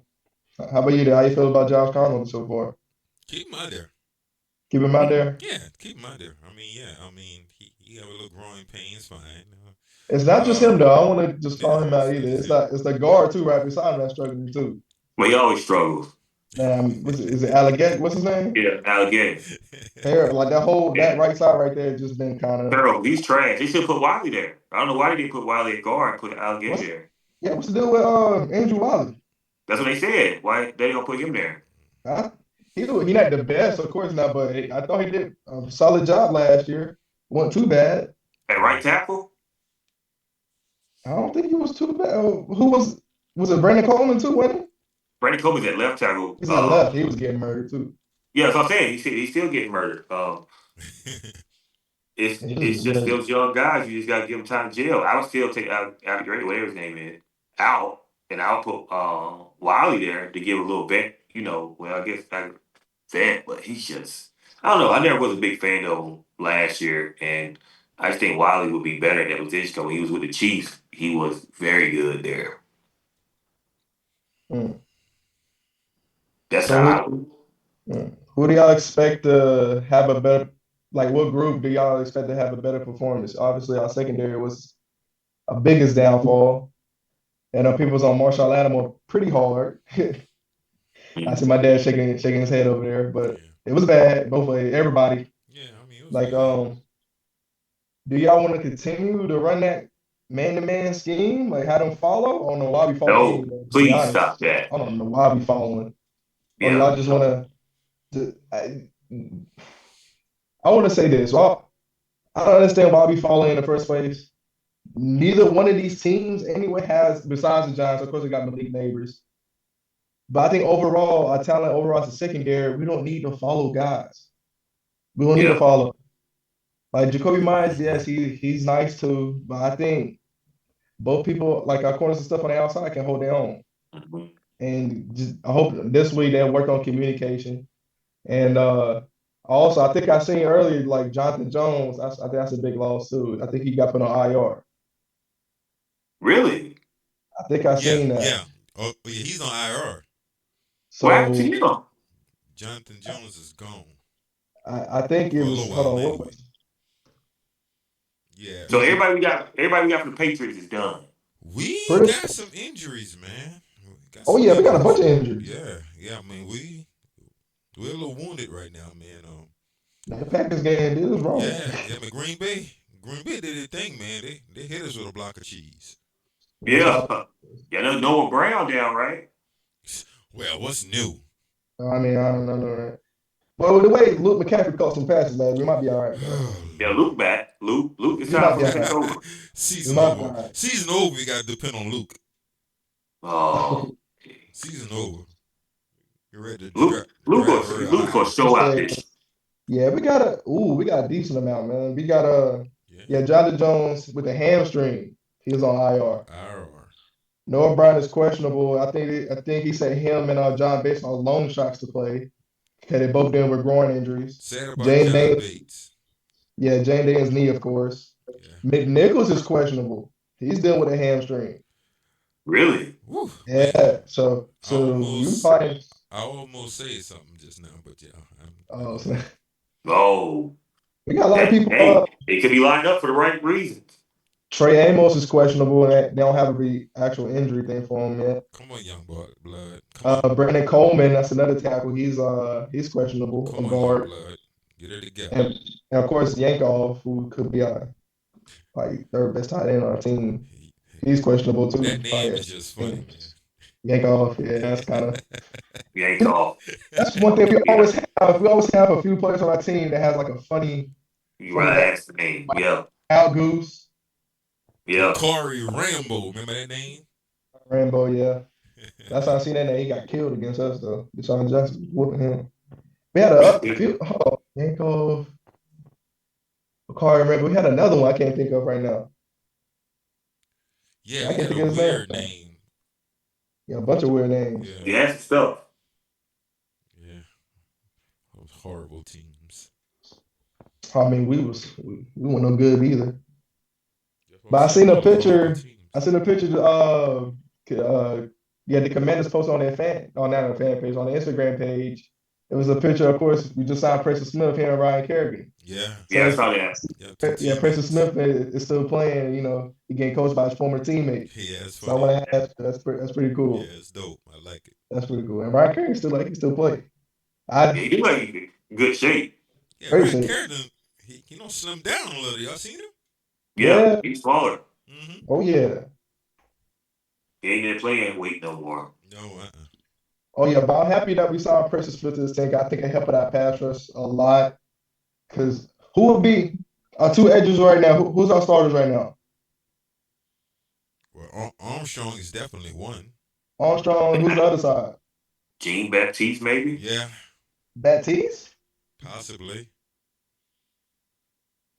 How about you? How you feel about Josh Conley so far? Keep him out there. Keep him out there. Yeah, keep him out there. I mean, yeah. I mean, he have a little growing pains, fine. It's not just him though. I don't want to just Yeah, call him out it's not either. just It's him. not. It's the guard too, right beside him that's struggling too. But he always struggles. Man, is it Alligator? What's his name? Yeah, Alligator. Hair, like that Yeah. right side right there has just been kind of Terrible. He's trash. They should put Wiley there. I don't know why they didn't put Wiley at guard and put Alligator what's there. yeah, what's the deal with Andrew Wiley? That's what they said. Why they don't put him there? I, he not the best, of course not, but I thought he did a solid job last year. Wasn't too bad. At right tackle? I don't think he was too bad. Who was it Brandon Coleman too, wasn't he? Brandon Coleman's at left tackle. He's at left. He was getting murdered too. Yeah, that's what I'm saying. He's still getting murdered. He was It's getting just murdered. those young guys. You just got to give them time to jail. I would still take out Grady, whatever his name is, out, and I'll put Wiley there to give a little bit. Well, I guess I vet, but he's just I don't know. I never was a big fan of him last year, and I just think Wiley would be better in that position. When he was with the Chiefs, he was very good there. Mm. That's So how who do y'all expect to have a better, like what group do y'all expect to have a better performance? Obviously, our secondary was our biggest downfall. And people was on Marshall Lattimore pretty hard. I see I. my dad shaking his head over there, but Yeah. it was bad both ways. Everybody. Yeah, I mean, it was Like, good. do y'all want to continue to run that man-to-man scheme? Like, have them follow? I don't know why we follow No, anyway, to be please honest. stop that. I don't know why we following. Or Yeah, y'all just want to, I want to say this. Well, I don't understand why we follow in the first place. neither one of these teams anyway has, besides the Giants, of course, we got Malik Neighbors. But I think overall, our talent overall as a secondary, we don't need to follow guys. We don't need to Yeah. follow. Like Jacoby Myers, yes, he's nice too, but I think both people, like our corners and stuff on the outside, can hold their own. Mhm. And just I hope this week they'll work on communication. And also, I think I seen earlier, like Jonathan Jones, I think that's a big loss too. I think he got put on IR. Really? I think I Yeah, seen that. yeah. Oh, yeah, he's on IR. What happened to So him? Jonathan Jones is gone I think it for a was, little hold while on, what anyway. was Yeah. So this? everybody we got from the Patriots is done. We Pretty, got some injuries, man. We got oh some yeah, we got a injuries. bunch of injuries. Yeah. I mean, we're a little wounded right now, man. The Packers game did us wrong. Yeah. I mean, Green Bay did their thing, man. They hit us with a block of cheese. Yeah, shout Yeah. out. Yeah, no Noah Brown down, right? Well, what's new? I mean, I don't know. Right? Well, the way Luke McCaffrey caught some passes, man, we might be all right, man. Yeah, Luke back. Luke, it's We time might for be him all to take right. over. We Season might be over. all right. Season over. We got to depend on Luke. Oh, Season over. You're ready to Luke, drive her Luke gonna high. show out this. Yeah, we got a decent amount, man. We got Yeah. yeah, Jonathan Jones with a hamstring. He was on IR. IR. Noah Brown is questionable. I think he said him and John Bates are loan shots to play because they both dealing with groin injuries. Sad about Jane John Daniels, Bates. yeah, Jane Daniels' knee, of course. Yeah. McNichols is questionable. He's dealing with a hamstring. Really? Woo, man. Yeah, so you probably I almost said something just now, but yeah. so Oh, we got a lot of that people. hey, it could be lined up for the right reasons. Trey Amos is questionable, and they don't have a actual injury thing for him yet. Come on, young blood. Come on. Brandon Coleman, that's another tackle. He's questionable Come on on, young guard, blood. Get it together. and of course Yankov, who could be like third best tight end on our team. He's questionable too. That name is just funny, Yankov, yeah, that's kind of You ain't called. that's one thing we Yeah, always have. We always have a few players on our team that has like a you funny right. name. That's the name. Yeah, Al Goose, yeah. Corey Rambo. Remember that name? Rambo, yeah. That's how I seen that name. He got killed against us though. Deshaun Jackson was whooping him. We had a few. Oh, Yankov, Corey Rambo. We had another one I can't think of right now. Yeah, I we can't had think a of his name. weird name. Yeah, a bunch of weird names. Yeah. Yeah, that's the stuff. Yeah. Those horrible teams. I mean, we weren't no good either. That's what But I'm I saying. seen a Those horrible picture. teams. I seen a picture. Yeah, the Commanders post on their not a fan page, on the Instagram page. It was a picture. Of course, we just signed Preston Smith here and Ryan Kerrigan. Yeah. Yeah, I So saw that. Yeah, two yeah, Preston teammates. Smith is still playing. You know, he getting coached by his former teammate. Yeah, it's So I funny. want to ask. That's pretty Yeah, cool. it's dope. I like it. That's pretty cool. And Ryan Kerrigan he still play. Yeah, I he like in good shape. Yeah, great Ryan shape. Carrington, he don't slim down a little. Y'all seen him? Yeah, Yeah. he's smaller. Mm-hmm. Oh yeah. He ain't in the playing weight no more. No, Oh yeah. But I'm happy that we saw Preston Smith to this thing. I think it helped with our pass rush a lot. Because who would be our two edges right now? Who's our starters right now? Well, Armstrong is definitely one. Armstrong. Who's the other side? Jean Baptiste, maybe. Yeah, Baptiste. possibly.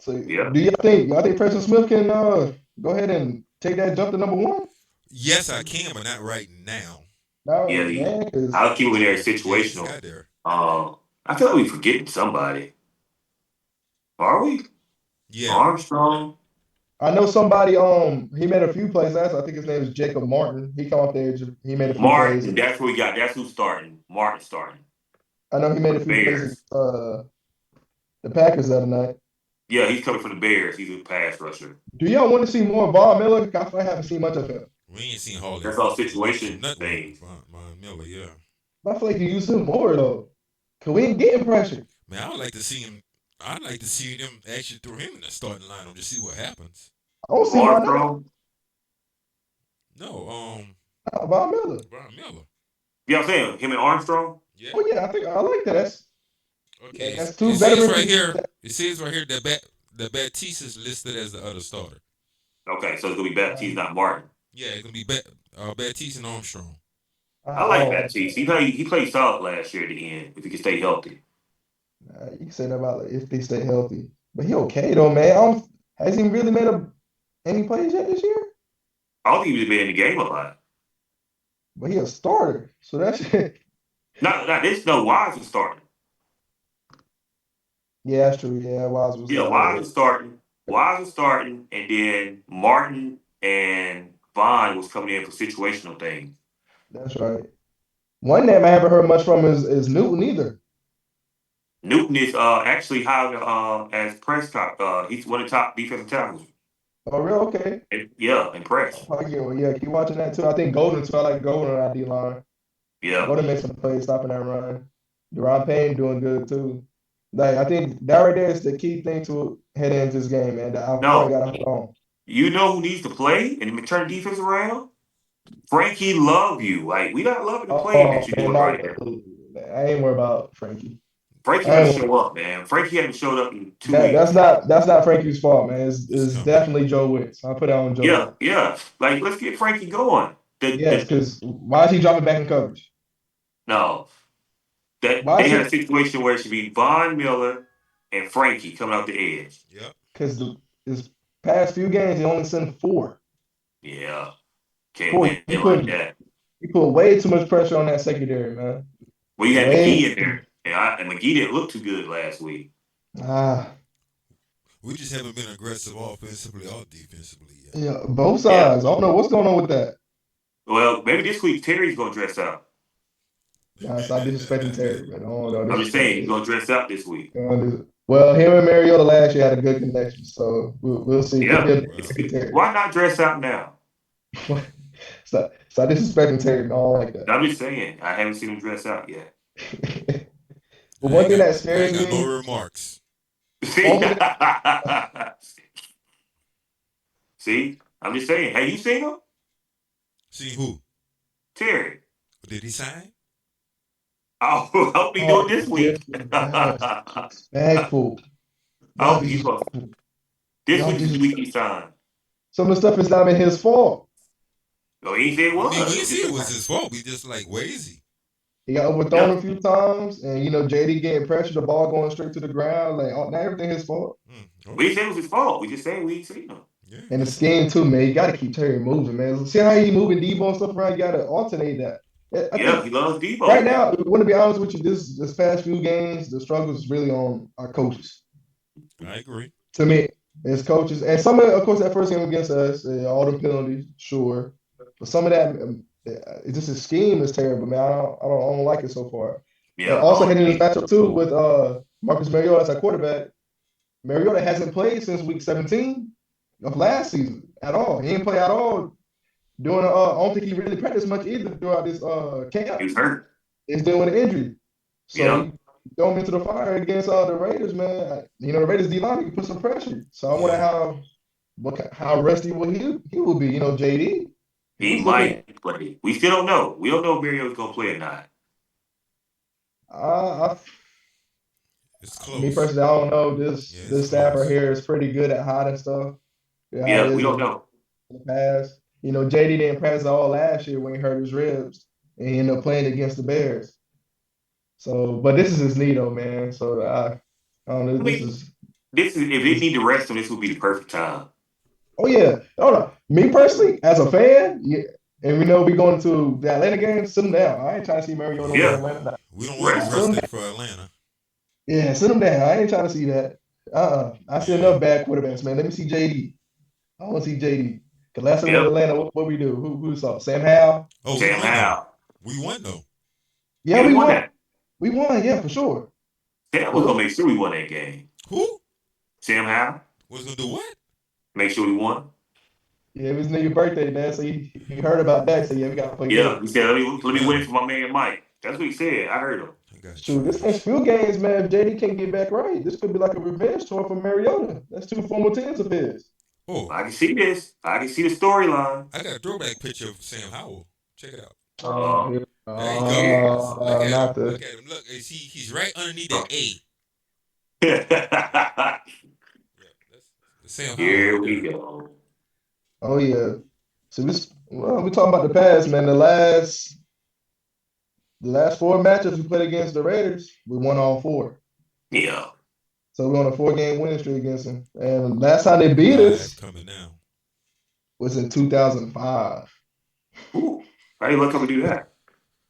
So Yeah. do y'all think Preston Smith can go ahead and take that jump to number one? Yes, I can, but not right now. No, Yeah, man, 'cause I'll keep him in there Yeah, he just situational. got there. I feel like we forgetting somebody. Are we? Yeah, Armstrong. I know somebody. He made a few plays last. I think his name is Jacob Martin. He come up there. He made a few plays. Martin. That's what we got. That's who's starting. Martin starting. I know he made a The few plays Bears. against the Packers the other night. Yeah, he's coming from the Bears. He's a pass rusher. Do y'all want to see more of Von Miller? I haven't seen much of him. we ain't seen Hawley. That's all situation Nothing things. with Von Miller, yeah. But I feel like you use him more though. Cause we ain't getting pressure. Man, I would like to see him. I'd like to see them actually throw him in the starting lineup to see what happens. I don't see why not. Armstrong. No, Von Miller. Von Miller. Yeah, I'm saying him and Armstrong. Yeah. Oh yeah, I think I like that. Okay. That's It two says veteran right people. here. It says right here that Baptiste is listed as the other starter. Okay, so it's gonna be Baptiste, not Martin. Yeah, it's gonna be Baptiste and Armstrong. I I like don't like Baptiste. that. He played solid last year at the end if he can stay healthy. You can say that about if they stay healthy, but he okay though, man. Has he really made any plays yet this year? I don't think he was been in the game a lot. But he a starter, so that's Not this. No, Wise was starting. yeah, that's true. Yeah, Wise was Yeah, Wise was starting. Wise was starting, and then Martin and Vaughn was coming in for situational things. that's right. One name I haven't heard much from is Newton either. Newton is actually hired as Prescott. He's one of the top defensive tackles. Oh, real? Okay. Yeah, impressed. Oh, yeah, keep watching that too. I think Golden too. I like Golden on our D line. Yeah. Golden makes some plays, stopping that run. Deron Payne doing good too. Like I think that right there is the key thing to head into this game, man. Our front No, got to hold on. you know who needs to play and turn the defense around? Frankie love you. Like we not loving the playing that Oh you're man, doing right now. I ain't worried about Frankie. Frankie I better ain't, show up, man. Frankie hasn't showed up in 2 weeks. that's not Frankie's fault, man. It's It's coming. definitely Joe Wicks. I'll put that on Joe Yeah, Wicks. yeah. Like let's get Frankie going. Yes, because why is he dropping back in coverage? No, that Why they is had a he? situation where it should be Von Miller and Frankie coming out the edge. Yep. Because his past few games he only sent four. Yeah, can't Four. win it like that. He put way too much pressure on that secondary, man. Well, you had Way. McGee in there, and McGee didn't look too good last week. Ah, We just haven't been aggressive offensively or defensively yet. yeah, both Yeah. sides. I don't know what's going on with that. Well, maybe this week Terry's gonna dress up. Nah, stop disrespecting Terry, man. Don't I'm just disrespect saying he's me. gonna dress up this week. Well, him and Mariota last year had a good connection, so we'll see. Could Yeah. be a Well, Terry. Why not dress up now? Stop disrespecting Terry. No, I don't like I'm just saying I haven't seen him dress out yet. that. But I one ain't thing got that I scares ain't got no me, remarks. See, only thing, see, I'm just saying. Have you seen him, See who? Terry? Did he sign? I hope he do it this week. disrespectful. I Y'all hope he goes. disrespectful. This Y'all week is the week disrespectful. he signed. Some of the stuff is not been his fault. No, he said it I mean, we was. didn't see it was his fault. We just like lazy. He got overthrown Yep. a few times, and JD getting pressure, the ball going straight to the ground. Like, not everything his fault. We Okay. said it was his fault. We just saying we ain't seen him. Yeah. And the scheme too, man. You got to keep Terry moving, man. See how he moving Debo and stuff around. You got to alternate that. I Yeah, think he loves right Debo. now, I want to be honest with you, this past few games, the struggle is really on our coaches. I agree. To me, as coaches, and some of course, that first game against us, all the penalties, sure, but some of that, it's just his scheme is terrible, man. I don't like it so far. And Yeah, also all hitting this the matchup too with Marcus Mariota as our quarterback. Mariota hasn't played since week 17 of last season at all. He didn't play at all during. I don't think he really practiced much either throughout this he camp. was hurt. He's dealing with an injury, so Yeah, he thrown into the fire against the Raiders, man. The Raiders D line can put some pressure. So I wonder Yeah. how rusty will he will be. JD, he he was looking. might play. We still don't know. We don't know if Mario's gonna play or not. I, It's me close. personally, I don't know. Yeah, it's This staff right close. here is pretty good at hiding stuff. Yeah, how it Yeah, we is don't know. in the past. JD didn't practice at all last year when he hurt his ribs, and he ended up playing against the Bears. So, but this is his knee though, man. So I don't know. I This mean, is this is if it need to rest him, this would be the perfect time. oh yeah. Hold on. Me personally, as a fan, yeah, and we know we going to the Atlanta game, sit him down. I ain't trying to see Mariota over there in Yeah, Atlanta. We don't want him rest Sit him him. down. resting for Atlanta. Yeah, sit him down. I ain't trying to see that. I see Yeah. enough bad quarterbacks, man. Let me see JD. I want to see JD. Cause last time we went to Yep, Atlanta, what we do? Who saw? Sam Howell? Oh, we Sam won though. Howell. We won though. Yeah, Yeah, we we won won. that. We won, yeah, for sure. Sam was But gonna make sure we won that game. Who Sam Howell, was gonna do what? make sure we won. yeah, it was near your birthday, man. So you heard about that. So yeah, we gotta play Yeah, good. he said, let me Yeah. win it for my man Mike. That's what he said. I heard him. I got you. Shoot, this next few games, man, if JD can't get back right, this could be like a revenge tour for Mariota. That's two former teams of his. Oh, I can see this. I can see the storyline. I got a throwback picture of Sam Howell. Check it out. Uh, There you go. here. Look at him. Not the Look at him. Look, he's right underneath that A. Yeah, that's Sam Howell Here right we there. go. Oh yeah. So we talking about the past, man. The last four matches we played against the Raiders, we won all four. Yeah. So we're on a 4-game winning streak against them. And last time they beat Five us coming now. was in 2005. Ooh. How you let come do that?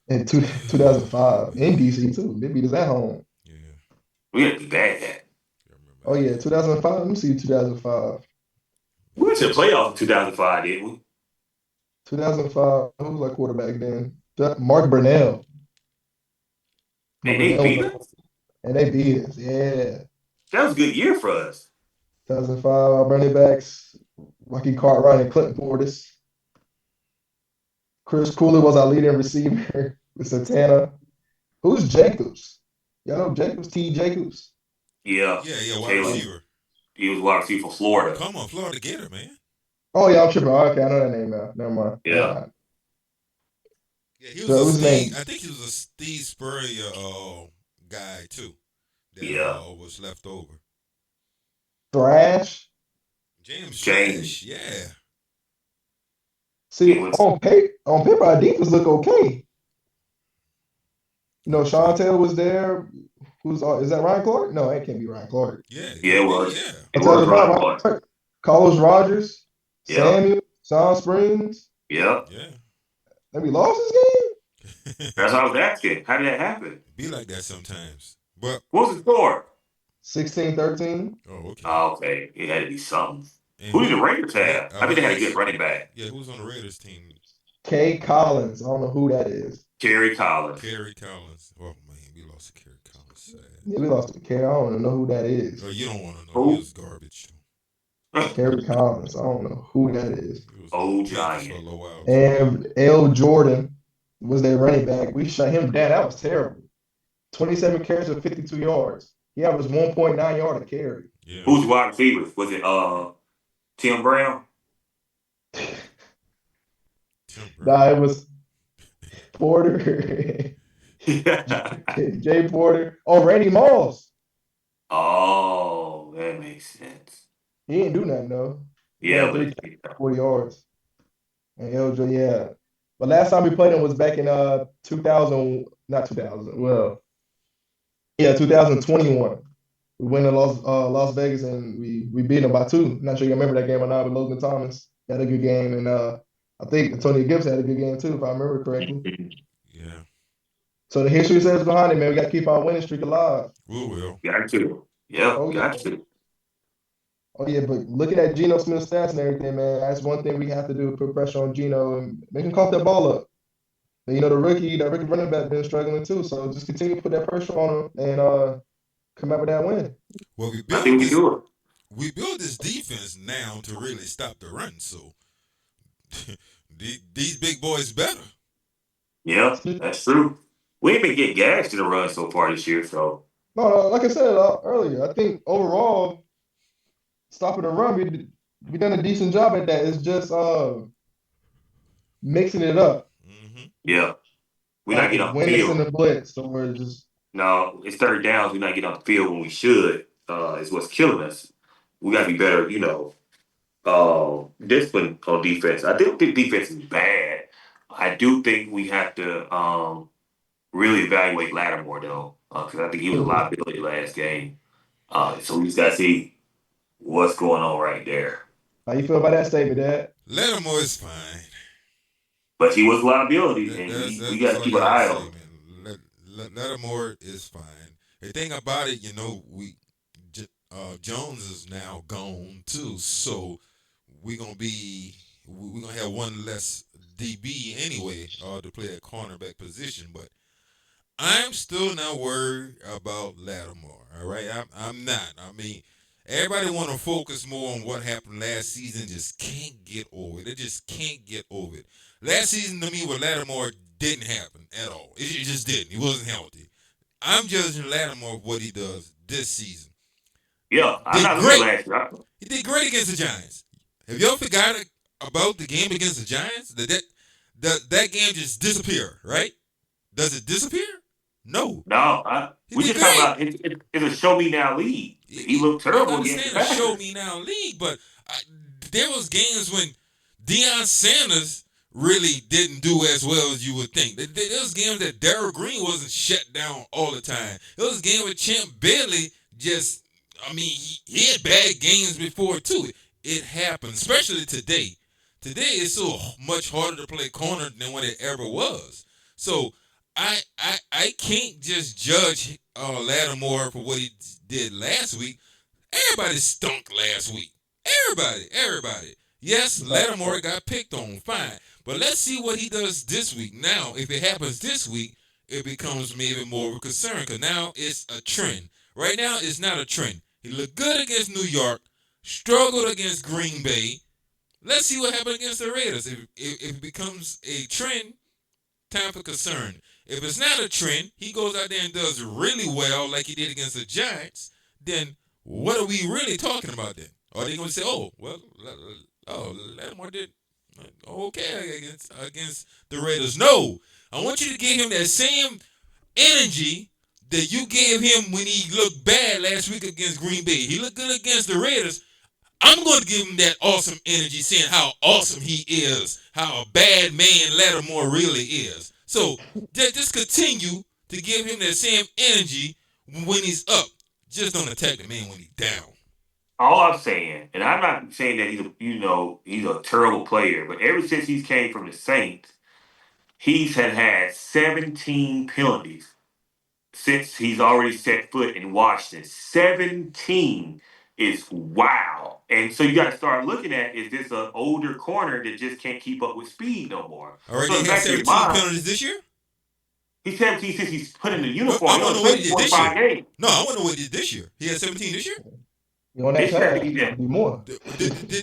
In 2005 in DC too. They beat us at home. Yeah. We had to be bad at. I remember Oh yeah, that. 2005. Let me see 2005. We went to the playoffs in 2005, didn't we? 2005. Who was our quarterback then? Mark Burnell. Mark And they Burnell was beat our, us. and they beat us. Yeah. That was a good year for us. 2005. Our running backs, Rocky Cartwright and Clinton Portis. Chris Cooley was our leading receiver with Santana. Who's Jacobs? Y'all know Jacobs? T. Jacobs? Yeah. Yeah, wide Taylor, receiver. he was wide receiver for Florida. Come on, Florida Gator, man. Oh yeah, I'm tripping. Okay, I know that name now. Never mind. Yeah. Yeah, he was So a what's his Steve. name? I think he was a Steve Spurrier guy too. That Yeah. was left over. Thrash. James James. Trash. Yeah. See, He was, on paper, our defense look okay. Sean Okay. Taylor was there. Is that Ryan Clark? No, that can't be Ryan Clark. Yeah, it yeah, it could be. was. Yeah. It I tell was you not Ron Ryan Clark. Clark. Carlos Rogers, Yeah. Samuel, Sean Springs. Yeah. Yeah. And we lost this game? That's what I was asking. How did that happen? Be like that sometimes. But What was the score? 16-13. okay. Oh, okay. It had to be something. And Who did the Raiders what have? I think they had a good running back. Yeah, who's on the Raiders team? K. Collins. I don't know who that is. Terry Collins. Kerry Collins. Oh man, we lost to Kerry Collins. Sad. Yeah, we lost to K. I don't even know who that is. Oh, you don't want to know. He Who? was garbage too. Kerry Collins. I don't know who that is. He was Old Panthers for a Giant. little while too. And L. Jordan was their running back. We shut him down. That was terrible. 27 carries for 52 yards. He averaged 1.9 yard a carry. Yeah. Who's the wide receiver? Was it Tim Brown? Tim Brown. Nah, it was Porter. Jay Porter. Oh, Randy Moss. Oh, that makes sense. He didn't do nothing though. He Yeah, had but 40 yards. And LJ, yeah. But last time we played him was back in 2000, not 2000. Well, yeah, 2021. We went to Las Vegas and we beat them by 2. Not sure you remember that game or not, but Logan Thomas had a good game, and I think Antonio Gibson had a good game too, if I remember correctly. Yeah. So the history says behind it, man. We got to keep our winning streak alive. We will. got to. Yep, Oh yeah, got to. oh yeah. But looking at Geno Smith's stats and everything, man, that's one thing we have to do: put pressure on Geno and make him cough that ball up. And, the rookie running back been struggling too. So just continue to put that pressure on him and come out with that win. Well, I think we can do it. we build this defense now to really stop the run. So these big boys better. Yeah, that's true. We ain't been getting gashed in the run so far this year, so No, like I said earlier, I think overall stopping the run, we done a decent job at that. It's just mixing it up, Mm-hmm. yeah. We're not like getting off the when it's in field. the blitz or just No, it's third downs. We're not getting off the field when we should. Is what's killing us. We got to be better, discipline on defense. I don't think defense is bad. I do think we have to really evaluate Lattimore though, because I think he was a liability last game. So we just got to see what's going on right there. how you feel about that statement, Dad? Lattimore is fine. But he was a liability, and we That's got to all keep you an gotta eye say, on him. man. Lattimore is fine. The thing about it, Jones is now gone too, so we're gonna have one less DB anyway, to play that cornerback position. But I'm still not worried about Lattimore. All right, I'm not. I mean, everybody want to focus more on what happened last season. Just can't get over it. They just can't get over it. Last season to me with Lattimore didn't happen at all. It just didn't. He wasn't healthy. I'm judging Lattimore of what he does this season. Yeah, I'm Did not looking great. at last year. He did great against the Giants. Have y'all forgot about the game against the Giants? That game just disappeared, right? Does it disappear? No. No, He we did just talking great. about it's a show me now league. He looked I terrible against the understand the show Packers. me now league, but there was games when Deion Sanders really didn't do as well as you would think. There was games that Darrell Green wasn't shut down all the time. It was a game with Champ Bailey just, I mean, he had bad games before too. It happens, especially today. Today is so much harder to play corner than what it ever was. So I can't just judge Lattimore for what he did last week. Everybody stunk last week. Everybody. Yes, Lattimore got picked on, fine. But let's see what he does this week. Now, if it happens this week, it becomes maybe more of a concern because now it's a trend. Right now, it's not a trend. He looked good against New York, struggled against Green Bay. Let's see what happens against the Raiders. If it becomes a trend, time for concern. If it's not a trend, he goes out there and does really well like he did against the Giants, then what are we really talking about then? Are they going to say, oh, well, Lattimore did okay against the Raiders? No. I want you to give him that same energy that you gave him when he looked bad last week against Green Bay. He looked good against the Raiders. I'm going to give him that awesome energy, saying how awesome he is, how a bad man Lattimore really is. So just continue to give him that same energy when he's up. Just don't attack the man when he's down. All I'm saying, and I'm not saying that he's a terrible player, but ever since he's came from the Saints, he's had 17 penalties since he's already set foot in Washington. 17 is wow. And so you got to start looking at, is this an older corner that just can't keep up with speed no more? Already So had 17 penalties this year? He's 17 since he's put in the uniform. I want to know what he did this year. Games. No, I want to know what he did this year. He had 17 this year? You on that path, he did more. Did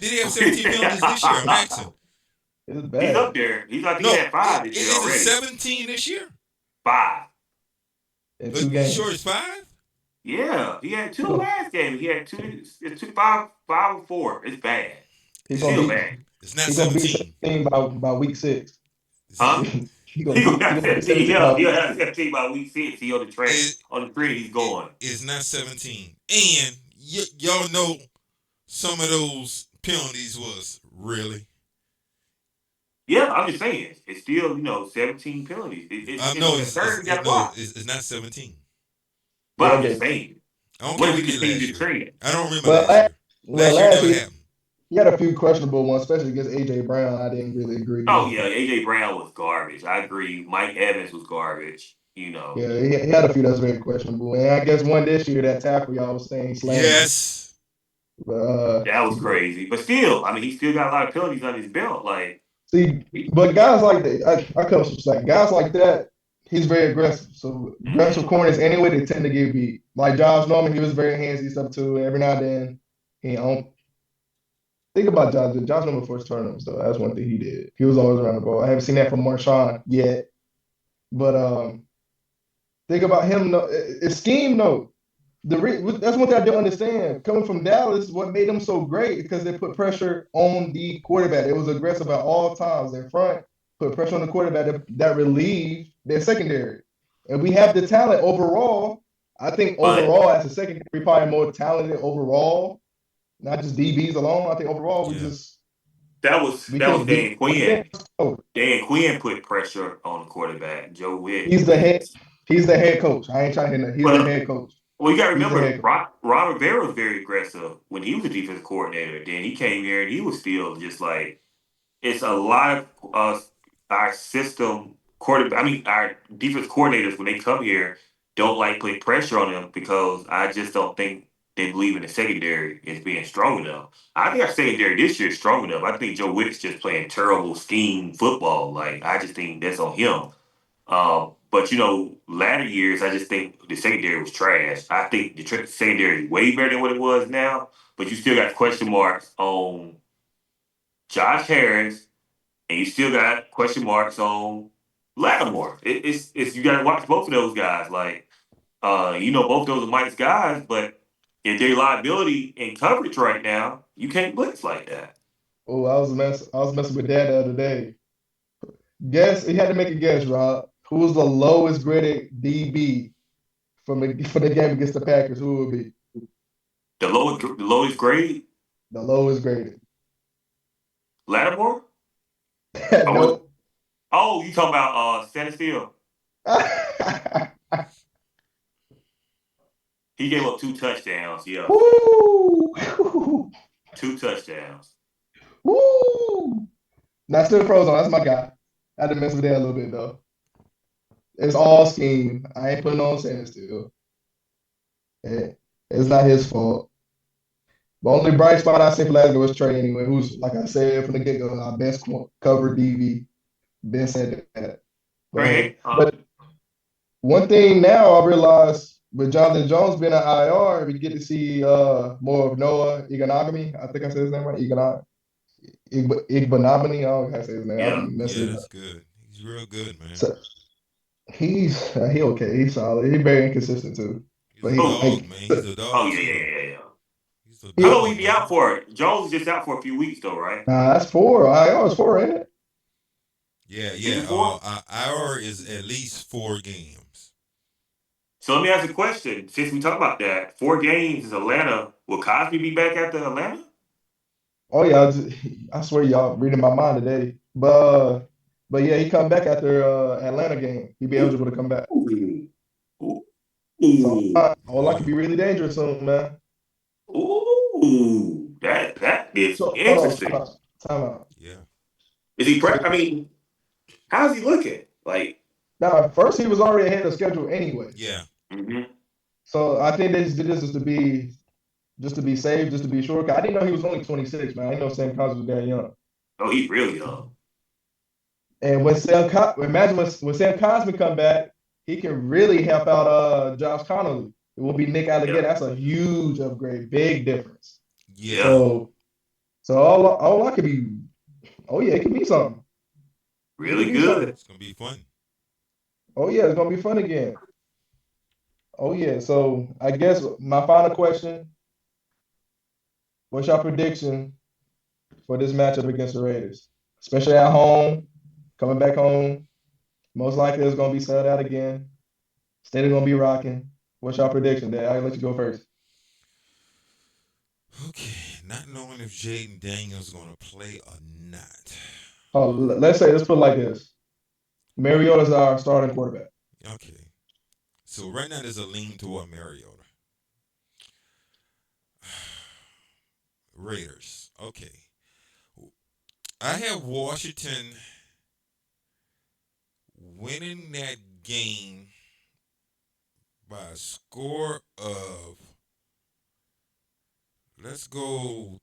he have 17 penalties this year? I'm asking. It was bad. He's up there. He's like he had 5 this year already. Is it 17 this year? 5. In 2 games. Sure it's 5? Yeah, he had 2 last game. He had 2, 5 or 4. It's bad. He's still bad. It's not 17. By week 6. Huh? He gonna have 17 by week 6. He on the train. On the train, he's going. It's not 17. And y'all know some of those penalties was really. Yeah, I'm just saying. It's still, 17 penalties. It's not 17. But I'm just saying. I don't care what he did last year. I don't remember last year. He had a few questionable ones, especially against A.J. Brown. I didn't really agree with. Oh, yeah. A.J. Brown was garbage. I agree. Mike Evans was garbage. Yeah, he had a few that's very questionable. And I guess one this year, that tackle y'all was saying slam. Yes. But, that was crazy. But still, he still got a lot of penalties on his belt. See, but guys like that, I come from like guys like that, he's very aggressive. So aggressive corners anyway, they tend to get beat. Like Josh Norman, he was very handsy stuff too. Every now and then, he don't think about Josh Norman first turnovers, so that's one thing he did. He was always around the ball. I haven't seen that from Marshawn yet. But think about him. It's scheme though. That's one thing I don't understand. Coming from Dallas, what made them so great because they put pressure on the quarterback. It was aggressive at all times. In front, put pressure on the quarterback that relieved their secondary. And we have the talent overall. I think overall, as a secondary, we're probably more talented overall, not just DBs alone. I think overall, That was Dan Quinn. Dan Quinn put pressure on the quarterback. Joe Witt. He's the head coach. I ain't trying to hear that. He's the head coach. Well, you got to remember, Ron Rivera was very aggressive when he was a defensive coordinator. Then he came here and he was still just like, it's a lot of our system our defense coordinators, when they come here, don't like put pressure on them because I just don't think they believe in the secondary as being strong enough. I think our secondary this year is strong enough. I think Joe Witt's just playing terrible scheme football. I just think that's on him. But latter years, I just think the secondary was trash. I think the secondary is way better than what it was now. But you still got question marks on Josh Harris, and you still got question marks on Lattimore. It's you got to watch both of those guys. Both those are Mike's guys, but if they're liability in coverage right now, you can't blitz like that. Oh, I was messing with Dad the other day. Guess you had to make a guess, Rob. Who was the lowest graded DB for the game against the Packers? Who would be? The lowest grade? The lowest graded. Lattimore? Nope. Oh, you talking about Satterfield? He gave up 2 touchdowns. Yeah, Woo! 2 touchdowns. Woo! Now still frozen. That's my guy. I had to mess with that a little bit though. It's all scheme. I ain't putting on Sanders still. It's not his fault. The only bright spot I see for last year was Trey anyway, who's like I said from the get go, our best cover DB. Ben said that. But hey, Trey, but one thing now I realize with Jonathan Jones being an IR, we get to see more of Noah Iganagami. I think I said his name right. Igbanabani. I don't know how to say his name. I'll yeah. be messing Yeah, it up. that's good. He's real good, man. So he okay. He's solid. He's very inconsistent too. He's But a he Oh, dog, like man. He's a oh dog yeah, too, yeah, though. yeah, yeah. He's a How long will he dog, be man. out for? Jones is just out for a few weeks though, right? nah, that's four. IR is four, ain't it? Yeah, Is yeah. it 4? Our is at least 4 games. So let me ask a question. Since we talk about that, 4 games is Atlanta. Will Cosby be back after Atlanta? Oh yeah, I swear y'all reading my mind today. But yeah, he come back after Atlanta game. He be eligible to come back. Ooh. So Ooh. all I could be really dangerous soon, man. Ooh. That is So hold on, interesting. time out. Yeah. Is he So I mean, how's he looking? Like, now at first he was already ahead of schedule anyways. Yeah. mhm. So I think they just did this just to be safe, just to be sure. 'Cause I didn't know he was only 26, man. I didn't know Sam Cosmi was that young. Oh, he's really young. And imagine when Sam Cosmi come back, he can really help out Josh Connolly. It will be Nick Allegretti. Yeah. That's a huge upgrade, big difference. Yeah. Yeah. So all I could be, oh yeah, it could be something. It could Really be something. good. It's gonna be fun. Oh yeah, it's gonna be fun again. Oh yeah. So I guess my final question: what's your prediction for this matchup against the Raiders, especially at home, coming back home? Most likely it's gonna be sold out again. Stadium gonna be rocking. What's your prediction, Dad? I'll let you go first. Okay. Not knowing if Jaden Daniels gonna play or not. Oh, let's put it like this: Mariota's our starting quarterback. Okay. So right now there's a lean toward Mariota. Raiders. Okay. I have Washington winning that game by a score of, let's go,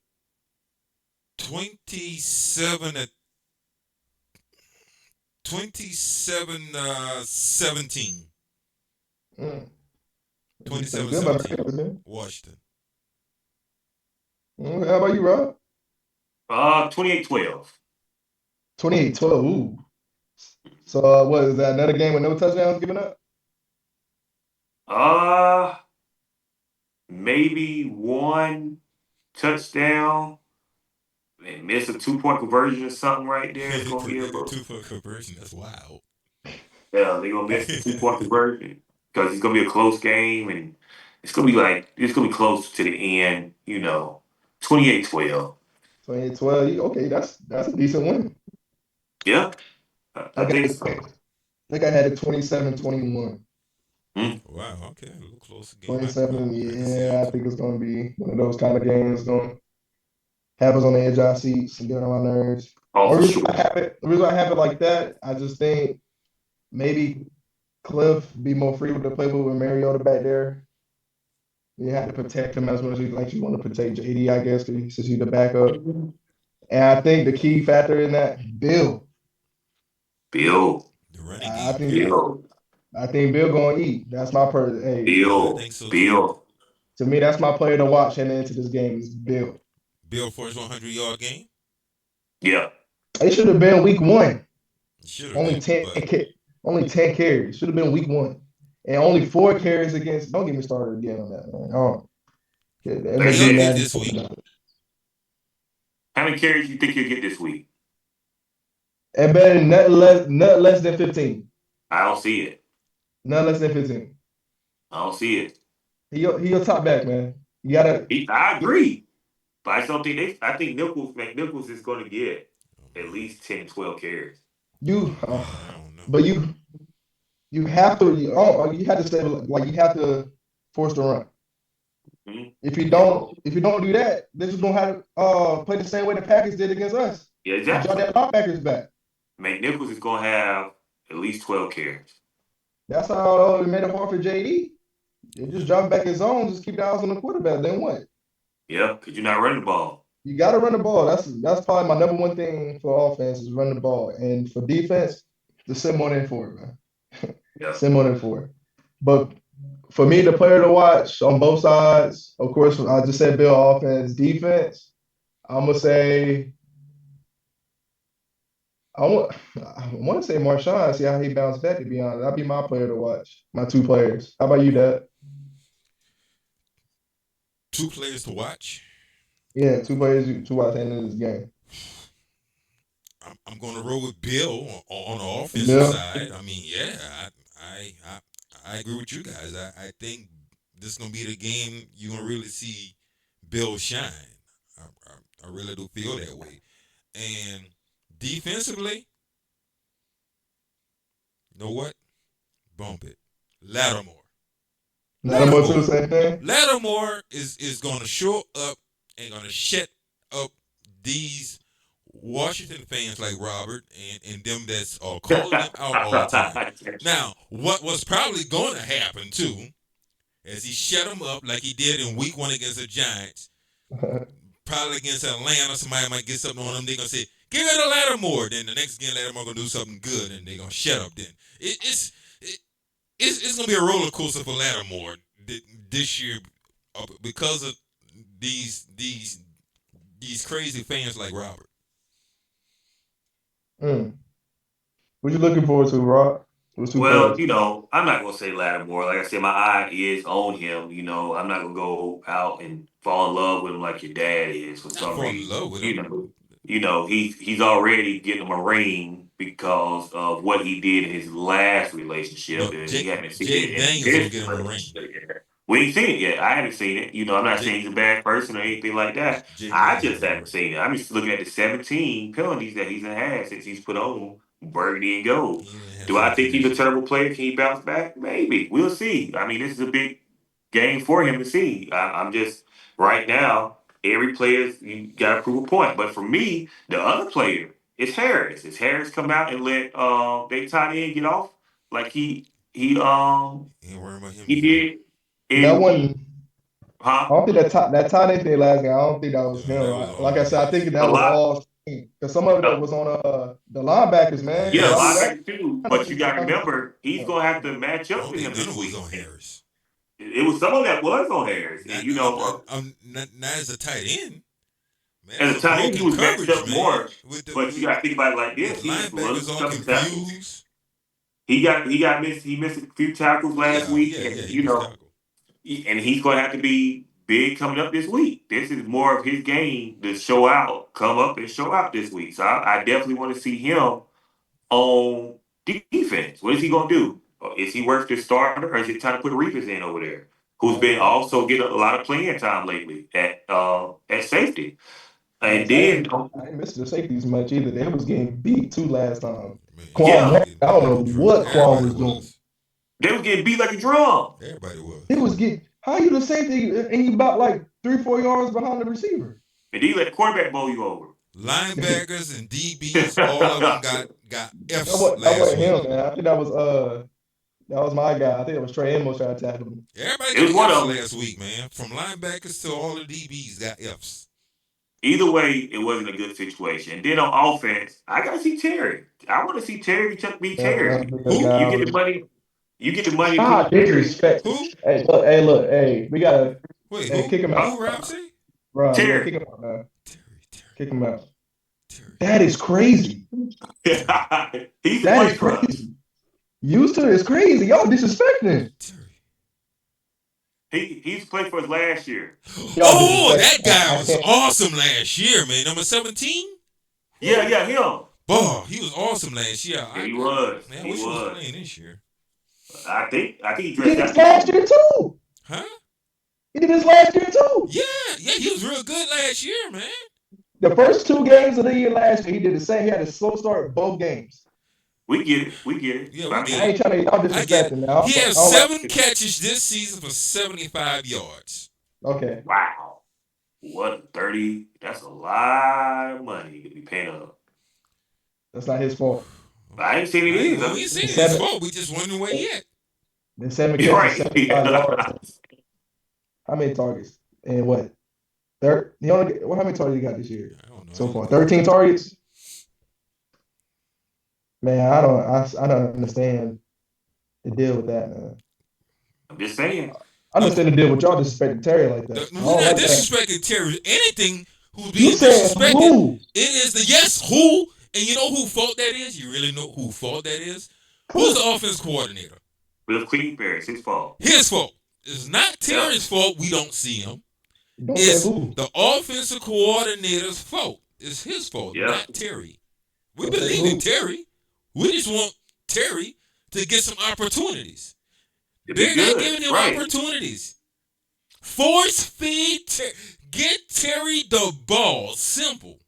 27 at 17. Mm. You feel 27 good about 17. that, man. Washington. How about you, Rob? 28-12. 28-12. Ooh. So what is that? Another game with no touchdowns given up? Uh, maybe one touchdown and miss a 2-point conversion or something right there. It's gonna be a little. 2 point conversion. That's wild. Yeah, they're gonna miss the 2-point conversion because it's gonna be a close game and it's gonna be close to the end. 28-12. 28-12. Okay, that's a decent win. Yeah, I I got think it. so. I think I had it 27-21. Mm. Wow. Okay. A little closer game. I can, 27, I can see it yeah, I too. think it's gonna be one of those kind of games gonna have us on the edge of our seats and get on our nerves. Oh, for sure. The reason I have it like that, I just think maybe Cliff be more free with the playbook with Mariota back there. You have to protect him as much as you want to protect JD, I guess, 'cause since he's the backup. And I think the key factor in that, Bill. Bill, The running I game, think period. Bill, I think Bill gonna eat. That's my hey, Yeah, I Bill, think so too. Bill. to me, that's my player to watch heading into this game is Bill. Bill for his 100-yard game. Yeah, It should have been week one. It should have Only been, 10 but only 10 carries. Should have been week one. And only 4 carries against. Don't get me started again on that, man. Oh, yeah, that like I makes me he'll get said, mad. this week. how many carries you think you'll get this week? And better not less than 15. I don't see it. Not less than 15. I don't see it. He'll top back, man. You gotta I agree, but I don't think I think McNichols is going to get at least 10, 12 carries. You, I don't know. but you have to you have to stay like you have to force the run. Mhm. If you don't do that, they're just gonna have play the same way the Packers did against us. Yeah, You draw exactly. that linebackers back. McNichols is gonna have at least 12 carries. That's how it made it hard for JD. You just drop back his zone, just keep the eyes on the quarterback. Then what? Yeah, because you're not running the ball. You got to run the ball. That's probably my number one thing for offense is run the ball, and for defense, just sit more than four, man. Yeah. Sit more than four. But for me, the player to watch on both sides, of course, I just said Bill offense, defense. I'm gonna say I want to say Marshawn. See how he bounced back. To be honest, that'd be my player to watch. My two players. How about you, Dad? 2 players to watch. Yeah, two players to watch at the end of this game. I'm going to roll with Bill on the offensive Bill. side. I mean, yeah, I agree with you guys. I think this is going to be the game you're going to really see Bill shine. I really do feel that way. And defensively, you know what? Bump it. Lattimore. Lattimore too, same thing. Lattimore is going to show up and going to shut up these Washington fans like Robert and them that's calling them out all the time. Now, what was probably going to happen too, as he shut them up like he did in Week 1 against the Giants, probably against Atlanta, somebody might get something on them. They're gonna say, "Give it to Lattimore." Then the next game, Lattimore gonna do something good, and they're gonna shut up. Then it's gonna be a roller coaster for Lattimore this year because of these crazy fans like Robert. What you looking forward to, Rob? What's two Well, players? I'm not gonna say Lattimore. Like I said, my eye is on him. I'm not gonna go out and fall in love with him like your dad is for Not some fall in love reason. with him. He's already getting him a ring because of what he did in his last No, relationship, and we Jay, haven't seen Jay it in Daniels gonna this get him a ring. relationship. We ain't seen it yet. I haven't seen it. I'm not Jay, saying he's a bad person or anything like that. Jay I Daniels gonna just get a haven't ring. seen it. I'm just looking at the 17 penalties that he's had since he's put on burgundy and gold. He didn't have Do I 17 think he's this a year. terrible player? Can he bounce back? Maybe. We'll see. I mean, this is a big game for him to see. I'm just right now. Every player you got to prove a point. But for me, the other player is Harris. Is Harris come out and let they tight end get off like Ain't worrying about him he either. did That in one, I huh? don't think that tight end thing last game. I don't think that was Yeah, him. that was Like all I said, I Harris. think A that was lot. all because some of it was on the linebackers, man. Yeah, a Yes. Robbie linebacker too. But you got to Rat. remember, he's gonna have to match I up don't with think him none this of it was week. on Harris. It was some of that was on Harris, and Not, not as a tight end. Man, as that's a a tight end, he broken was matched coverage, up man. more. But you got to think about it like With this: he missed a linebackers all couple tackles. confused. He got missed. He missed a few tackles last week, Yeah. and He missed tackle. and he's going to have to be big coming up this week. This is more of his game to show out, come up and show out this week. So I definitely want to see him on defense. What is he going to do? Is he worth the starter, or is it time to put Reeves in over there, who's been also getting a lot of playing time lately at safety? And Yes, I then ain't I ain't missed the safeties much either. They was getting beat too last time. Man, Quan, yeah, everybody I getting beat don't like know a drum. what Quan Everybody was doing. was. they was getting beat like a drum. Everybody was. He was getting how you the safety and you about like 3-4 yards behind the receiver. And then you let the quarterback bowl you over. Linebackers and DBs, all of them got That F's was that last wasn't week. him, man. I think that was my guy. I think it was Trey Amos trying to tackle him. Everybody It was got one F's of them. last week, man. From linebackers to all the DBs got F's. Either way, it wasn't a good situation. And then on offense, I gotta see Terry. I want to see Terry beat That's Terry. a good Who? You guy. get the money. You get the money to Stop put Terry. disrespect. Who? Hey, we gotta Wait, kick him Who, out, Ramsey? bro. Yeah, Terry. kick him out, man. Terry. Kick him out. Terry. That is crazy. He's the That money is for us. crazy. Used to is crazy. Y'all disrespecting. Terry. He's played for us last year. Y'all Oh, disrespect. that guy I was can't. awesome last year, man. Number 17? Yeah, him. Boy, he was awesome last year. Yeah, he was. Man, I He wish he was was. playing this year. I think he He dressed did out this last year too. Huh? He did this last year too. Yeah, he was real good last year, man. The first 2 games of the year last year, he did the same. He had a slow start both games. We get it. We get it. Yeah, we I get I mean, ain't it. trying to y'all I get it. disrespecting now. He I has don't like 7 catches this season for 75 yards. okay. wow. What 30? That's a lot of money to be paying up. That's not his fault. I ain't saying it is. Well, I'm we ain't just saying The it's his seven fault. We just wondering where he at. the 7 you're catches, right. 75 yards. How many targets? And what? Third? He only how many targets he got this year I don't know. so far? 13 targets. Man, I don't understand the deal with that, man. I'm just saying. I understand the deal with y'all disrespecting Terry like that. I We're don't not like that. disrespecting Terry. Anything who's You being said disrespected, who? it is the yes who, and you know who fault that is. You really know who fault that is. Who's the offense coordinator? Cliff Kingsbury, it's his fault. His fault. It's not Yeah. Terry's fault. We don't see him. Don't say It's who. the offensive coordinator's fault. It's his fault, Yeah. not Terry. We Don't say believe in who. Terry. We just want Terry to get some opportunities. It'd be They're not good. giving him Right. opportunities. Force feed Terry. Get Terry the ball. Simple.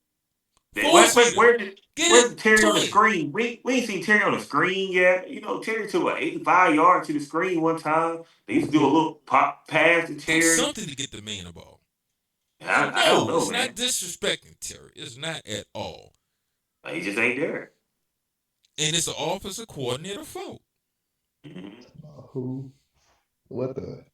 Force feed him. Where's Get it Terry to on the him. screen? We ain't seen Terry on the screen yet. You know, Terry took what 85 yards to the screen one time. They used to do a little pop pass to Do Terry. something to get the man the ball. I No, don't know, it's not man. disrespecting Terry. It's not at all. He just ain't there. And it's the offensive coordinator fault. Mhm. Who? What the?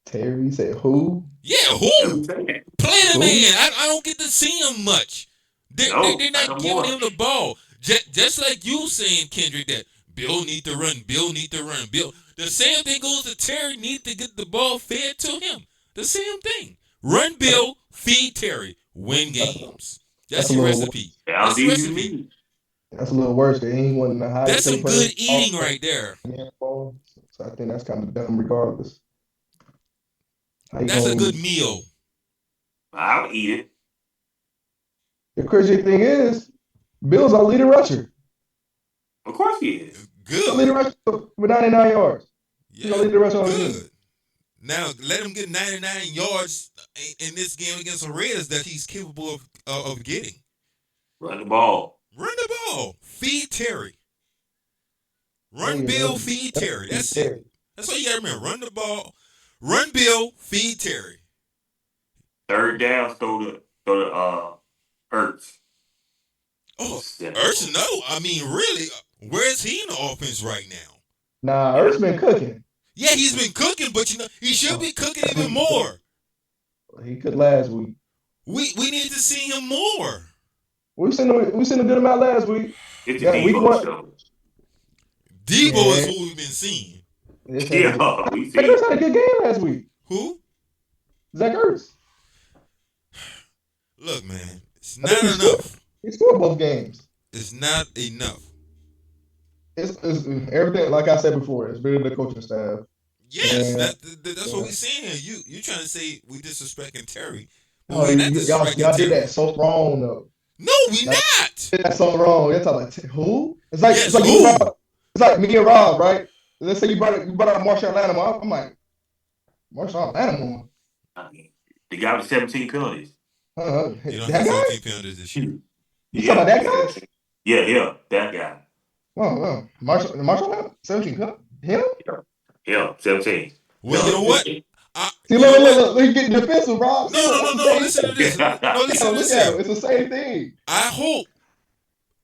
Terry said who? Yeah, That's who? what I'm saying. Play the Who? man. I don't get to see him much. No, They're not not no giving more. him the ball. Just like you saying, Kendrick, that Bill need to run. Bill need to run. Bill. The same thing goes to Terry. Need to get the ball fed to him. The same thing. Run Bill, feed Terry, win games. That's That's a your little recipe. How That's do the you recipe. mean? that's a little worse because he ain't one of the highest That's paid some good players. eating right there. So I think that's kind of dumb regardless. How you That's a gonna good meal. I'll eat it. the crazy thing is Bill's our leading rusher. Of course he is. He's our leading Good. rusher with 99 yards. He's our Yeah, leading rusher on the team. good. Now let him get 99 yards in this game against the Raiders that he's capable of getting. Run the ball. Run the ball. Feed Terry. Run Yeah, Bill, feed Terry. That's it. Terry. That's all you gotta remember. Run the ball. Run Bill, feed Terry. Third down, throw to Ertz. Oh, Simple. Urson, no. I mean, really, where's he in the offense right now? Nah, Ertz been cooking. Yeah, he's been cooking, but you know he should be cooking even more. He could last week. We need to see him more. We seen a good amount last week. It's the Yeah, week Debo one. show. Debo Yeah. is who we've been seeing. Yeah, we Zach see. Ertz had a good game last week. Who? Zach Ertz. Look, man, it's I think not enough. He scored both games. It's not enough. It's everything. Like I said before, it's really the coaching staff. Yes, Yeah. that's what we're saying. You trying to say we disrespecting Terry? But Oh, we're not y'all disrespecting did Terry. that so wrong though. No, we Like- not. That's so wrong. You're talking like who? It's like Yes, it's like who? you it's like me and Rob, right? Let's say you brought up Marshawn Lattimore. I'm like Marshawn Lattimore. I mean, the guy with 17 penalties. You don't That have guy? 17 penalties this year. You talking about that guy? Yeah, that guy. Oh, Marshawn Lattimore, 17 cut. Him? Yeah, 17. Well, you know what? See, You know what? look, he's getting defensive, Rob. See, No. that's the same Listen to this. Yeah. No, listen to Look this at here. him. It's the same thing. I hope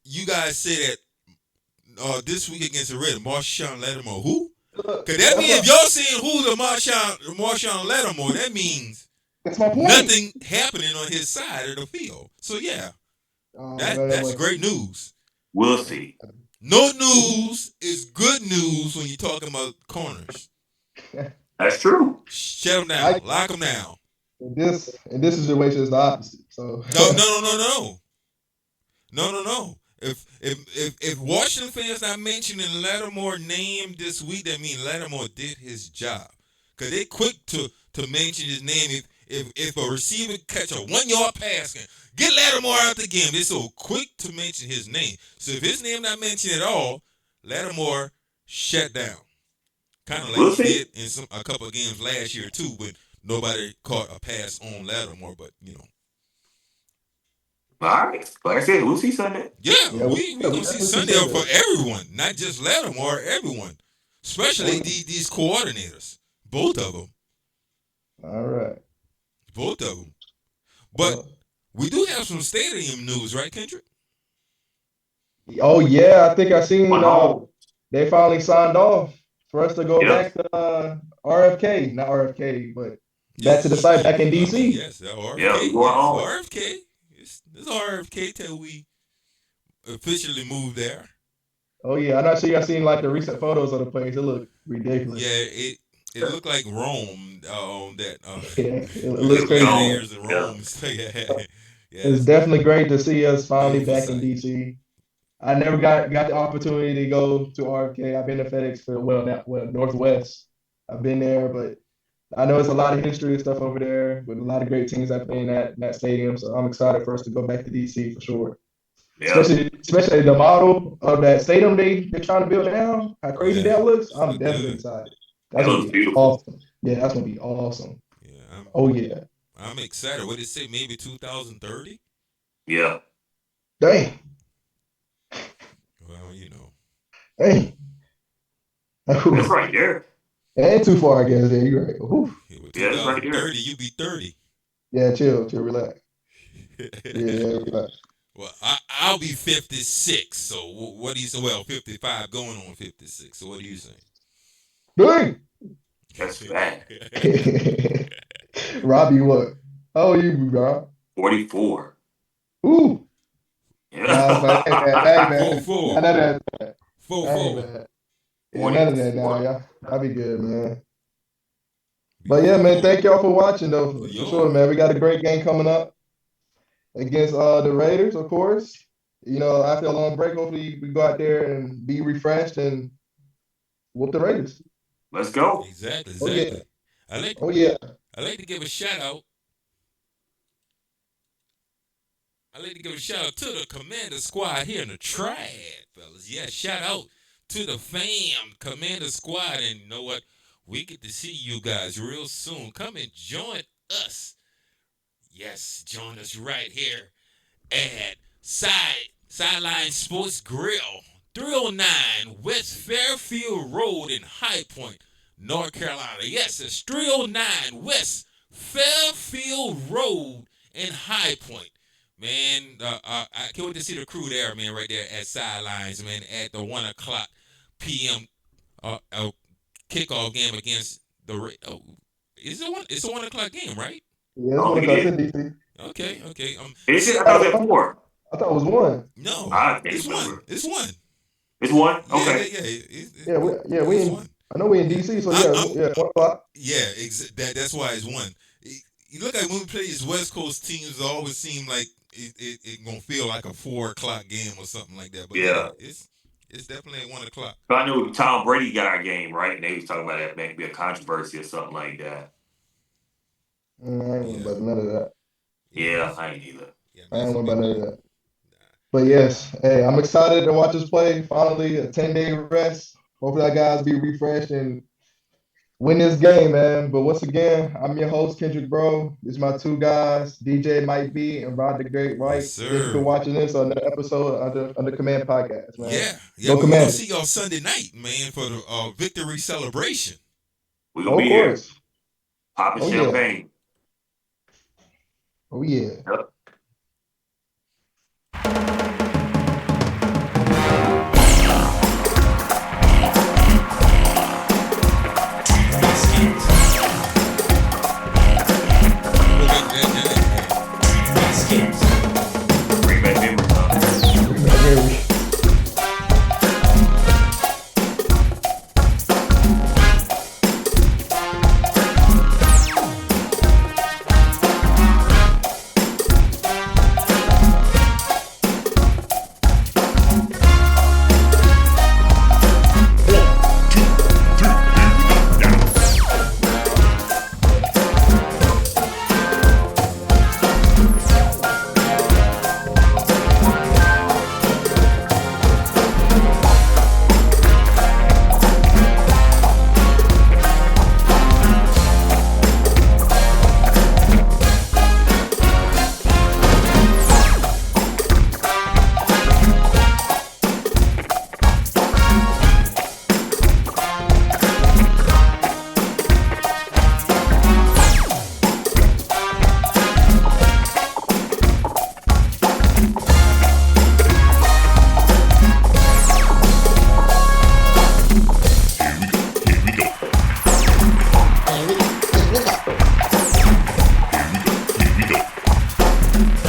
you guys say that this week against the Raiders, Marshawn Lattimore. Who? Because that means if y'all saying who the Marshawn Lattimore, that means That's my point. nothing happening on his side of the field. So yeah, that's great news. We'll see. No news is good news when you're talking about corners. That's true. Shut them down. Lock them down. In this situation is the opposite. So No. If Washington fans not mentioning Lattimore name this week, that means Lattimore did his job. Cause they quick to mention his name. If a receiver catch a 1 yard pass, get Lattimore out the game. They're so quick to mention his name. So if his name not mentioned at all, Lattimore shut down. Kind of like he did in a couple of games last year too, when nobody caught a pass on Lattimore. But you know. All right. Like I said, we'll see Sunday. Yeah, Yeah, we we gonna see definitely see Sunday for Sunday. everyone, not just Lattimore, everyone, especially these coordinators, both of them, All right. both of them. But Uh, we do have some stadium news, right, Kendrick? oh yeah, I think I One seen home. they finally signed off for us to go Yep. back to RFK, not RFK, but back to the Yeah, site back in I mean, DC. yes, Yeah, we RFK, going yes, home. RFK. It's RFK till we officially move there. Oh yeah, I'm not sure y'all seen like the recent photos of the place. It looked ridiculous. Yeah, it looked like Rome. That Yeah, it we looks got crazy. gladiators in Yeah. Rome. So, yeah, It's yes, definitely great to see us finally beautiful back in sight. DC. I never got the opportunity to go to RFK. I've been to FedEx for Northwest. I've been there, but I know it's a lot of history and stuff over there with a lot of great teams that play in that stadium. So I'm excited for us to go back to DC for sure. Yeah. Especially the model of that stadium they're trying to build now. How crazy Yeah, that looks. it I'm looked definitely good. excited. It That's gonna looks be beautiful. awesome. Yeah, that's gonna be awesome. Yeah, Oh yeah. I'm excited. What did it say? Maybe 2030. Yeah. Dang. Well, you know, Dang. That's Ooh. right there. It ain't too far, I guess. Yeah, you're right. Ooh. with Yeah, that's right there. 2030, you be 30. Yeah, chill, relax. Yeah, relax. Well, I'll be 56. So what do you say? Well, 55 going on 56. So what do you say? Dang. That's bad. Robbie, what? How old you, bro? 44. Ooh. Yeah. Nah, it's like, hey, man. 4-4. None of that. That 4-4. ain't bad. Yeah, none of that now, 44. y'all. I'll be good, man. Be But yeah, man, 4-4. thank y'all for watching though. For Yo. sure, man. We got a great game coming up against the Raiders, of course. You know, after a long break, hopefully we go out there and be refreshed and whoop the Raiders. Let's go. Exactly. Oh yeah. Oh yeah. I like to give a shout out. I like to give a shout out to the Commander Squad here in the Triad, fellas. Yeah, shout out to the fam, Commander Squad, and you know what? We get to see you guys real soon. Come and join us. Yes, join us right here at Sideline Sports Grill, 309 West Fairfield Road in High Point, North Carolina. Yes, it's 309 West Fairfield Road in High Point. Man, I can't wait to see the crew there, man, right there at Sidelines, man, at the 1 o'clock p.m. Kickoff game against the is it one? It's a 1 o'clock game, right? Yeah, I that's don't what think I it said, is. DC. Okay. Is it? I thought it was 4. I thought it was one. No, I can't it's remember. one. It's one. It's 1? Yeah, Okay. Yeah, we it's in. one. I know we in DC, so yeah, I'm- yeah, 1 o'clock. Yeah, that's why it's one. You look like when we play these West Coast teams, it always seem like it gonna feel like a 4 o'clock game or something like that. But Yeah. it's definitely at 1 o'clock. So I knew Tom Brady got our game, right? And they was talking about that maybe a controversy or something like that. I ain't worried about none of that. Yeah, I ain't either. Yeah, I ain't man, worried about none of that. But yes, hey, I'm excited to watch us play. Finally, a 10-day rest. Hopefully, our guys be refreshed and win this game, man. But once again, I'm your host, Kendrick Bro. This is my 2 guys, DJ Mike B and Rod the Great White. Yes, sir. Thank you for watching this on the episode under Command Podcast, man. Yeah. Go We're gonna Commanders. see y'all Sunday night, man, for the victory celebration. We're Oh, going to of be here course. popping Oh, yeah. champagne. Oh, yeah. Yep. Bring back memories, huh? Very- go.